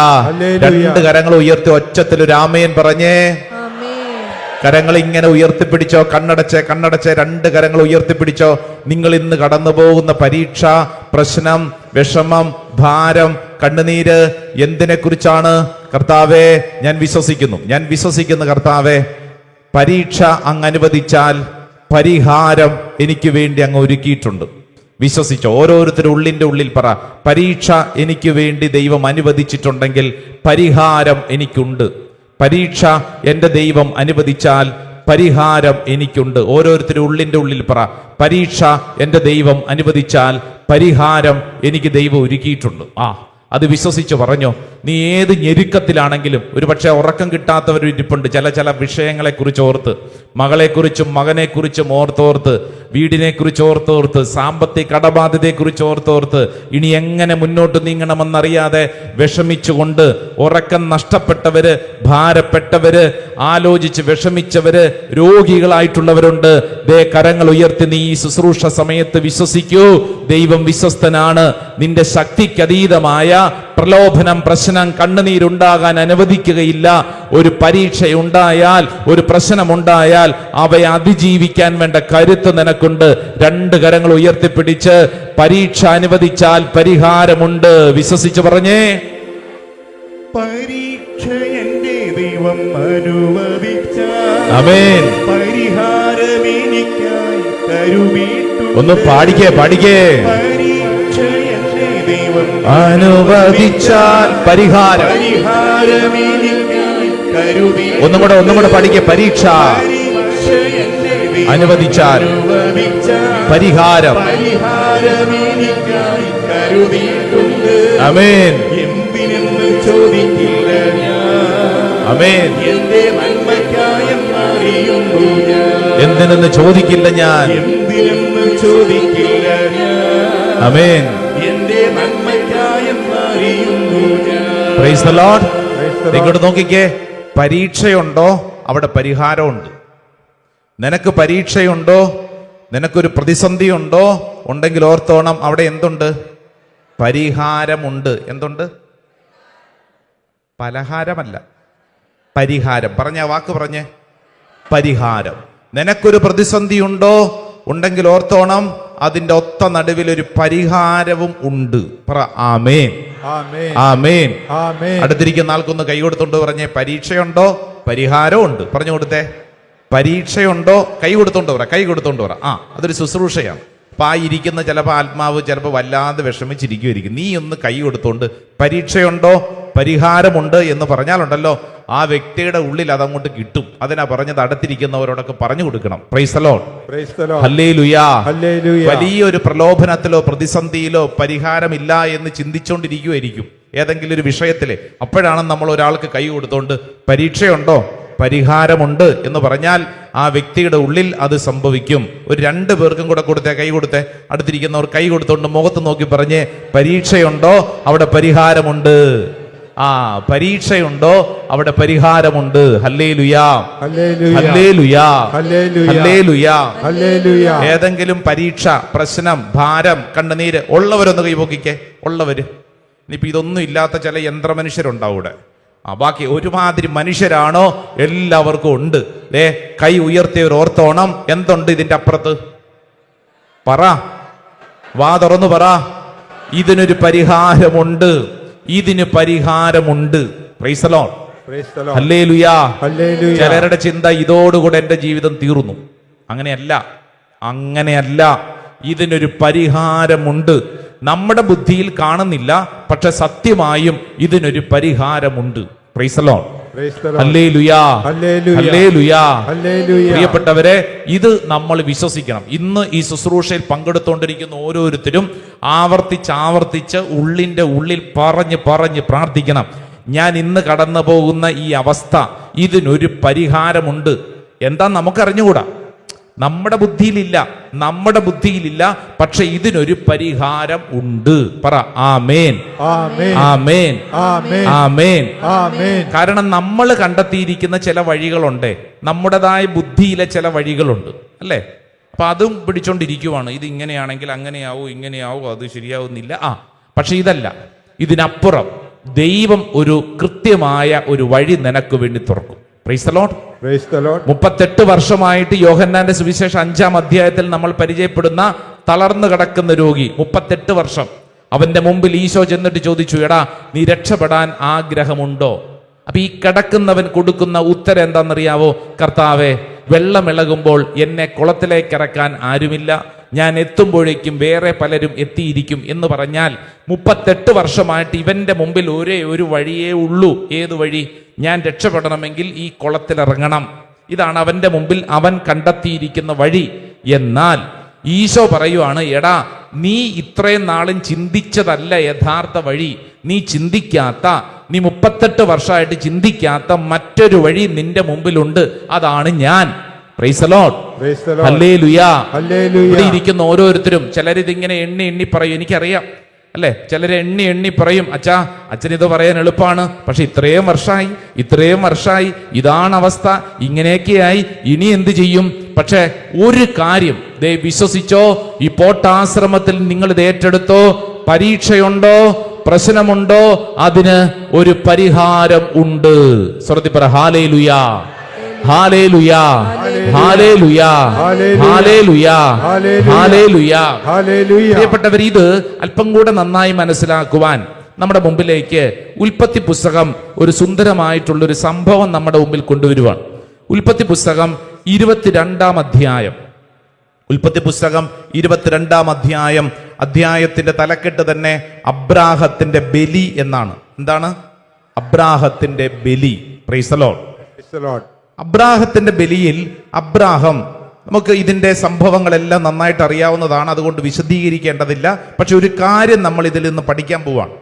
രണ്ട് കരങ്ങൾ ഉയർത്തി ഒച്ചത്തിൽ ഒരു ആമേൻ പറഞ്ഞേ. കരങ്ങൾ ഇങ്ങനെ ഉയർത്തിപ്പിടിച്ചോ. കണ്ണടച്ച് രണ്ട് കരങ്ങൾ ഉയർത്തിപ്പിടിച്ചോ. നിങ്ങൾ ഇന്ന് കടന്നു പോകുന്ന പരീക്ഷ, പ്രശ്നം, വിഷമം, ഭാരം, കണ്ണുനീര് എന്തിനെ കുറിച്ചാണ്? കർത്താവേ ഞാൻ വിശ്വസിക്കുന്നു കർത്താവേ, പരീക്ഷ അങ്ങ് അനുവദിച്ചാൽ പരിഹാരം എനിക്ക് വേണ്ടി അങ്ങ് ഒരുക്കിയിട്ടുണ്ട്. വിശ്വസിച്ചോ. ഓരോരുത്തരും ഉള്ളിന്റെ ഉള്ളിൽ പറ, പരീക്ഷ എനിക്ക് വേണ്ടി ദൈവം അനുവദിച്ചിട്ടുണ്ടെങ്കിൽ പരിഹാരം എനിക്കുണ്ട്. പരീക്ഷ എൻ്റെ ദൈവം അനുവദിച്ചാൽ പരിഹാരം എനിക്കുണ്ട്. ഓരോരുത്തരും ഉള്ളിന്റെ ഉള്ളിൽ പറ, പരീക്ഷ എൻ്റെ ദൈവം അനുവദിച്ചാൽ പരിഹാരം എനിക്ക് ദൈവം ഒരുക്കിയിട്ടുണ്ട്. അത് വിശ്വസിച്ച് പറഞ്ഞോ. നീ ഏത് ഞെരുക്കത്തിലാണെങ്കിലും, ഒരുപക്ഷെ ഉറക്കം കിട്ടാത്തവരിപ്പുണ്ട് ചില വിഷയങ്ങളെക്കുറിച്ച് ഓർത്ത്, മകളെക്കുറിച്ചും മകനെക്കുറിച്ചും ഓർത്തോർത്ത്, വീടിനെക്കുറിച്ച് ഓർത്തോർത്ത്, സാമ്പത്തിക കടബാധ്യതയെക്കുറിച്ച് ഓർത്തോർത്ത്, ഇനി എങ്ങനെ മുന്നോട്ട് നീങ്ങണമെന്നറിയാതെ വിഷമിച്ചുകൊണ്ട് ഉറക്കം നഷ്ടപ്പെട്ടവര്, ഭാരപ്പെട്ടവര്, ആലോചിച്ച് വിഷമിച്ചവര്, രോഗികളായിട്ടുള്ളവരുണ്ട്. ദേ കരങ്ങൾ ഉയർത്തി നീ ഈ ശുശ്രൂഷ സമയത്ത് വിശ്വസിക്കൂ. ദൈവം വിശ്വസ്തനാണ്. നിന്റെ ശക്തിക്കതീതമായ പ്രലോഭനം, പ്രശ്നം, കണ്ണുനീരുണ്ടാകാൻ അനുവദിക്കുകയില്ല. ഒരു പരീക്ഷയുണ്ടായാൽ, ഒരു പ്രശ്നമുണ്ടായാൽ അവയെ അതിജീവിക്കാൻ വേണ്ട കരുത്ത് നിനക്കുണ്ട്. രണ്ട് കരങ്ങൾ ഉയർത്തിപ്പിടിച്ച് പരീക്ഷ അനുവദിച്ചാൽ പരിഹാരമുണ്ട്. വിശ്വസിച്ച് പറഞ്ഞേ. പരീക്ഷ എൻ്റെ ദൈവം അനുവദിച്ചാൽ ആമേൻ. പരിഹാരം എനിക്കായി കരുതിയിട്ടുണ്ട്. ഒന്ന് പാടിക്കേ. പരീക്ഷ എൻ്റെ ദൈവം അനുവദിച്ചാൽ പരിഹാരം എനിക്കായി കരുതി. ഒന്നും കൂടെ പഠിക്കേ. പരീക്ഷ അനുവദിച്ചാൽ പരിഹാരം എനിക്കായി കരുതിയിട്ടുണ്ട്. ആമേൻ. എന്തിനെന്ന് ചോദിക്കില്ല ഞാൻ. ആമേൻ. എന്റെ നന്മയ്ക്കായെന്നറിയുന്നു ഞാൻ. എന്തിനെന്ന് ചോദിക്കില്ല ഞാൻ. എന്തിനെന്ന് ചോദിക്കില്ല ഞാൻ. ആമേൻ. എന്റെ നന്മയ്ക്കായെന്നറിയുന്നു ഞാൻ. Price the Lord. ഇങ്ങോട്ട് നോക്കിക്കേ. പരീക്ഷയുണ്ടോ അവിടെ പരിഹാരമുണ്ട്. നിനക്ക് പരീക്ഷയുണ്ടോ, നിനക്കൊരു പ്രതിസന്ധി ഉണ്ടോ, ഉണ്ടെങ്കിൽ ഓർത്തോണം അവിടെ എന്തുണ്ട്? പരിഹാരമുണ്ട്. എന്തുണ്ട്? പലഹാരമല്ല, പരിഹാരം. പറഞ്ഞ വാക്ക് പറഞ്ഞേ. പരിഹാരം. നിനക്കൊരു പ്രതിസന്ധി ഉണ്ടോ, ഉണ്ടെങ്കിൽ ഓർത്തോണം അതിന്റെ ഒത്ത നടുവിൽ ഒരു പരിഹാരവും ഉണ്ട്. പറ ആമേൻ. ആമേൻ. അടുത്തിരിക്കുന്ന ആൾക്കൊന്ന് കൈ കൊടുത്തോണ്ട് പറഞ്ഞേ, പരീക്ഷയുണ്ടോ പരിഹാരം ഉണ്ട്. പറഞ്ഞു കൊടുത്തേ. പരീക്ഷയുണ്ടോ കൈ കൊടുത്തോണ്ട് പറ. അതൊരു ശുശ്രൂഷയാണ്. അപ്പൊ ഇരിക്കുന്ന ചിലപ്പോൾ ആത്മാവ് ചിലപ്പോൾ വല്ലാതെ വിഷമിച്ചിരിക്കുമായിരിക്കും. നീ ഒന്ന് കൈ കൊടുത്തോണ്ട് പരീക്ഷയുണ്ടോ പരിഹാരമുണ്ട് എന്ന് പറഞ്ഞാലുണ്ടല്ലോ ആ വ്യക്തിയുടെ ഉള്ളിൽ അതങ്ങോട്ട് കിട്ടും. അതിനാ പറഞ്ഞത് അടുത്തിരിക്കുന്നവരോടൊക്കെ പറഞ്ഞു കൊടുക്കണം. Price the Lord. ഹല്ലേലൂയ. വലിയൊരു പ്രലോഭനത്തിലോ പ്രതിസന്ധിയിലോ പരിഹാരമില്ല എന്ന് ചിന്തിച്ചുകൊണ്ടിരിക്കുമായിരിക്കും ഏതെങ്കിലും ഒരു വിഷയത്തില്. അപ്പോഴാണ് നമ്മൾ ഒരാൾക്ക് കൈ കൊടുത്തോണ്ട് പരീക്ഷയുണ്ടോ പരിഹാരമുണ്ട് എന്ന് പറഞ്ഞാൽ ആ വ്യക്തിയുടെ ഉള്ളിൽ അത് സംഭവിക്കും. ഒരു 2 പേർക്കും കൂടെ കൊടുത്തേ, കൈ കൊടുത്തേ. അടുത്തിരിക്കുന്നവർ കൈ കൊടുത്തോണ്ട് മുഖത്ത് നോക്കി പറഞ്ഞേ, പരീക്ഷയുണ്ടോ അവിടെ പരിഹാരമുണ്ട്. പരീക്ഷയുണ്ടോ അവിടെ പരിഹാരമുണ്ട്. ഹല്ലേലൂയാ, ഹല്ലേലൂയാ, ഹല്ലേലൂയാ. ഏതെങ്കിലും പരീക്ഷ, പ്രശ്നം, ഭാരം, കണ്ണുനീര് ഉള്ളവരൊന്ന് കൈപോക്കിക്കേ. ഉള്ളവര്. ഇനിയിപ്പോ ഇതൊന്നും ഇല്ലാത്ത ചില യന്ത്രമനുഷ്യരുണ്ടാവും ഇവിടെ. ബാക്കി ഒരുമാതിരി മനുഷ്യരാണോ? എല്ലാവർക്കും ഉണ്ട്. കൈ ഉയർത്തിയവർ ഓർത്തോണം, എന്തുണ്ട് ഇതിന്റെ അപ്പുറത്ത്? പറ, വാ തുറന്നു പറ. ഇതിനൊരു പരിഹാരമുണ്ട്, ഇതിന് പരിഹാരമുണ്ട്. പ്രൈസ് ദി ലോർഡ്, ഹല്ലേലൂയാ. ചിലരുടെ ചിന്ത ഇതോടുകൂടെ എന്റെ ജീവിതം തീർന്നു. അങ്ങനെയല്ല. ഇതിനൊരു പരിഹാരമുണ്ട്. നമ്മുടെ ബുദ്ധിയിൽ കാണുന്നില്ല, പക്ഷെ സത്യമായും ഇതിനൊരു പരിഹാരമുണ്ട്. പ്രൈസ് ദി ലോർഡ്, ഹല്ലേലൂയാ, ഹല്ലേലൂയാ. പ്രിയപ്പെട്ടവരെ, ഇത് നമ്മൾ വിശ്വസിക്കണം. ഇന്ന് ഈ ശുശ്രൂഷയിൽ പങ്കെടുത്തുകൊണ്ടിരിക്കുന്ന ഓരോരുത്തരും ആവർത്തിച്ച് ഉള്ളിന്റെ ഉള്ളിൽ പറഞ്ഞ് പ്രാർത്ഥിക്കണം. ഞാൻ ഇന്ന് കടന്നു പോകുന്ന ഈ അവസ്ഥ, ഇതിനൊരു പരിഹാരമുണ്ട്. എന്താ നമുക്കറിഞ്ഞുകൂടാ, നമ്മുടെ ബുദ്ധിയിലില്ല, പക്ഷെ ഇതിനൊരു പരിഹാരം ഉണ്ട്. പറ ആമേൻ, ആമേൻ, ആമേൻ. കാരണം നമ്മൾ കണ്ടെത്തിയിരിക്കുന്ന ചില വഴികളുണ്ട്, നമ്മുടേതായ ബുദ്ധിയിലെ ചില വഴികളുണ്ട്, അല്ലേ? അപ്പൊ അതും പിടിച്ചോണ്ടിരിക്കുവാണ്. ഇത് ഇങ്ങനെയാണെങ്കിൽ ഇങ്ങനെയാവോ, അത് ശരിയാവുന്നില്ല. പക്ഷെ ഇതല്ല, ഇതിനപ്പുറം ദൈവം ഒരു കൃത്യമായ ഒരു വഴി നിനക്ക് വേണ്ടി തുറക്കും. Price the Lord. 38 വർഷമായിട്ട് യോഹന്നാന്റെ സുവിശേഷം 5-ാം അധ്യായത്തിൽ നമ്മൾ പരിചയപ്പെടുന്ന തളർന്നു കിടക്കുന്ന രോഗി, 38 വർഷം. അവന്റെ മുമ്പിൽ ഈശോ ചെന്നിട്ട് ചോദിച്ചു, എടാ നീ രക്ഷപ്പെടാൻ ആഗ്രഹമുണ്ടോ? അപ്പൊ ഈ കിടക്കുന്നവൻ കൊടുക്കുന്ന ഉത്തരം എന്താണെന്നറിയാവോ? കർത്താവേ, വെള്ളമിളകുമ്പോൾ എന്നെ കുളത്തിലേക്ക് ഇറക്കാൻ ആരുമില്ല, ഞാൻ എത്തുമ്പോഴേക്കും വേറെ പലരും എത്തിയിരിക്കും എന്ന് പറഞ്ഞാൽ 38 വർഷമായിട്ട് ഇവന്റെ മുമ്പിൽ ഒരേ ഒരു വഴിയേ ഉള്ളൂ. ഏത് വഴി? ഞാൻ രക്ഷപ്പെടണമെങ്കിൽ ഈ കുളത്തിലിറങ്ങണം. ഇതാണ് അവന്റെ മുമ്പിൽ അവൻ കണ്ടെത്തിയിരിക്കുന്ന വഴി. എന്നാൽ ഈശോ പറയുവാണ്, എടാ നീ ഇത്രയും നാളും ചിന്തിച്ചതല്ല യഥാർത്ഥ വഴി. നീ 38 വർഷമായിട്ട് ചിന്തിക്കാത്ത മറ്റൊരു വഴി നിന്റെ മുമ്പിലുണ്ട്. അതാണ് ഞാൻ. പ്രൈസ് ദി ലോർഡ്, ഹല്ലേലൂയാ. ഇവിടെ ഇരിക്കുന്ന ഓരോരുത്തരും ചിലരിതിങ്ങനെ എണ്ണി പറയും. എനിക്കറിയാം, അല്ലെ? ചിലര് എണ്ണി പറയും, അച്ഛനിത് പറയാൻ എളുപ്പമാണ്, പക്ഷെ ഇത്രയും വർഷമായി ഇതാണ് അവസ്ഥ, ഇങ്ങനെയൊക്കെയായി, ഇനി എന്ത് ചെയ്യും? പക്ഷെ ഒരു കാര്യം വിശ്വസിച്ചോ, ഈ പോട്ടാശ്രമത്തിൽ നിങ്ങൾ ഇത് ഏറ്റെടുത്തോ. പരീക്ഷയുണ്ടോ, പ്രശ്നമുണ്ടോ, അതിന് ഒരു പരിഹാരം ഉണ്ട്. സ്വർത്തി പറ ഹല്ലേലൂയാ, ഹല്ലേലൂയാ, ഹല്ലേലൂയാ, ഹല്ലേലൂയാ, ഹല്ലേലൂയാ. പ്രിയപ്പെട്ടവർ, ഇത് അല്പം കൂടെ നന്നായി മനസ്സിലാക്കുവാൻ നമ്മുടെ മുമ്പിലേക്ക് ഉൽപ്പത്തി പുസ്തകം ഒരു സുന്ദരമായിട്ടുള്ളൊരു സംഭവം നമ്മുടെ മുമ്പിൽ കൊണ്ടുവരുവാണ്. ഉൽപ്പത്തി പുസ്തകം 22-ാം അധ്യായം. ഉൽപ്പത്തി പുസ്തകം 22-ാം അധ്യായം. അധ്യായത്തിന്റെ തലക്കെട്ട് തന്നെ അബ്രാഹത്തിന്റെ ബലി എന്നാണ്. എന്താണ്? അബ്രാഹത്തിന്റെ ബലി. Price the Lord. അബ്രാഹത്തിന്റെ ബലിയിൽ അബ്രാഹം, നമുക്ക് ഇതിന്റെ സംഭവങ്ങളെല്ലാം നന്നായിട്ട് അറിയാവുന്നതാണ്, അതുകൊണ്ട് വിശദീകരിക്കേണ്ടതില്ല. പക്ഷെ ഒരു കാര്യം നമ്മൾ ഇതിൽ നിന്ന് പഠിക്കാൻ പോവാണ്.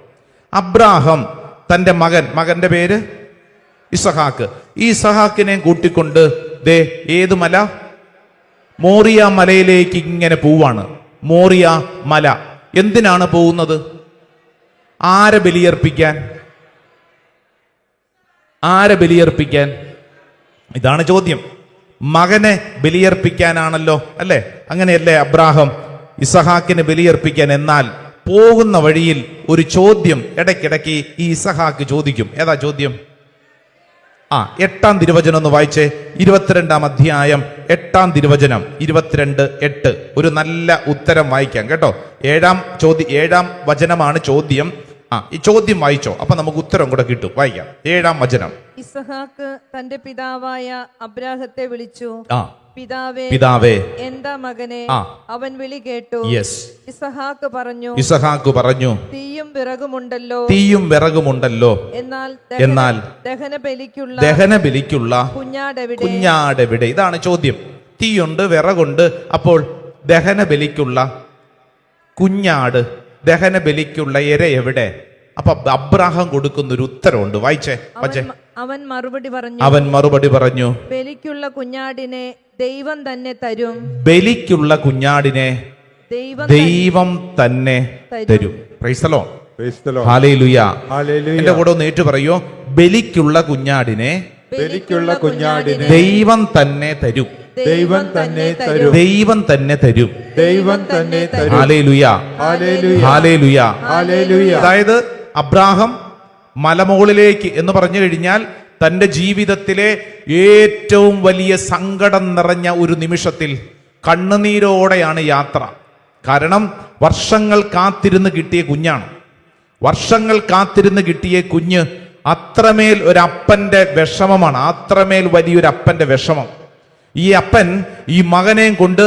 അബ്രാഹം തന്റെ മകന്റെ പേര് ഇസഹാക്ക്. ഈ ഇസഹാക്കിനെ കൂട്ടിക്കൊണ്ട് ഏത് മല? മോറിയ മലയിലേക്ക് ഇങ്ങനെ പോവാണ്. മോറിയ മല എന്തിനാണ് പോകുന്നത്? ആരെ ബലിയർപ്പിക്കാൻ? ഇതാണ് ചോദ്യം. മകനെ ബലിയർപ്പിക്കാനാണല്ലോ, അല്ലേ? അങ്ങനെയല്ലേ അബ്രാഹം ഇസഹാക്കിന് ബലിയർപ്പിക്കാൻ. എന്നാൽ പോകുന്ന വഴിയിൽ ഒരു ചോദ്യം ഇടയ്ക്കിടയ്ക്ക് ഈ ഇസഹാക്ക് ചോദിക്കും. ഏതാ ചോദ്യം? 8-ാം തിരുവചനം ഒന്ന് വായിച്ചേ. 22-ാം അധ്യായം 8-ാം തിരുവചനം 22:8. ഒരു നല്ല ഉത്തരം വായിക്കാം കേട്ടോ. 7-ാം വചനമാണ് ചോദ്യം. ഈ ചോദ്യം വായിച്ചോ, അപ്പൊ നമുക്ക് ഉത്തരം കൂടെ കിട്ടും. വായിക്കാം. 7-ാം വചനം. ഇസഹാക്ക് തന്റെ പിതാവായ അബ്രാഹത്തെ വിളിച്ചു, പിതാവേ എന്താ മകനെ? അവൻ വിളി കേട്ടു. ഇസഹാക്ക് പറഞ്ഞു, തീയും വിറകുമുണ്ടല്ലോ, എന്നാൽ ദഹനബലിക്കുള്ള കുഞ്ഞാടെവിടെ? ഇതാണ് ചോദ്യം. തീയുണ്ട്, വിറകുണ്ട്, അപ്പോൾ ദഹനബലിക്കുള്ള കുഞ്ഞാട്, ദഹനബലിക്കുള്ള ഇര എവിടെ? അപ്പൊ അബ്രാഹാം കൊടുക്കുന്ന ഒരു ഉത്തരവുണ്ട്. വായിച്ചേ. അവൻ മറുപടി പറഞ്ഞു ബലിക്കുള്ള കുഞ്ഞാടിനെ ദൈവം തന്നെ തരും. ബലിക്കുള്ള കുഞ്ഞാടിനെ ദൈവം തന്നെ തരും. Price the Lord. ഹല്ലേലൂയ. എന്റെ കൂടെ ഒന്ന് ഏറ്റു പറയോ, ബലിക്കുള്ള കുഞ്ഞാടിനെ ദൈവം തന്നെ തരും. ദൈവം തന്നെ തരും. ദൈവം തന്നെ തരും. ദൈവം തന്നെ തരും. ഹല്ലേലൂയ. ഹല്ലേലൂയ. അതായത് അബ്രാഹാം മലമുകളിലേക്ക് എന്ന് പറഞ്ഞു കഴിഞ്ഞാൽ തന്റെ ജീവിതത്തിലെ ഏറ്റവും വലിയ സങ്കടം നിറഞ്ഞ ഒരു നിമിഷത്തിൽ കണ്ണുനീരോടെയാണ് യാത്ര. കാരണം വർഷങ്ങൾ കാത്തിരുന്ന് കിട്ടിയ കുഞ്ഞാണ്. വർഷങ്ങൾ കാത്തിരുന്ന് കിട്ടിയ കുഞ്ഞ് അത്രമേൽ ഒരു അപ്പന്റെ വിഷമമാണ്. അത്രമേൽ വലിയൊരു അപ്പന്റെ വിഷമം. ഈ അപ്പൻ ഈ മകനെയും കൊണ്ട്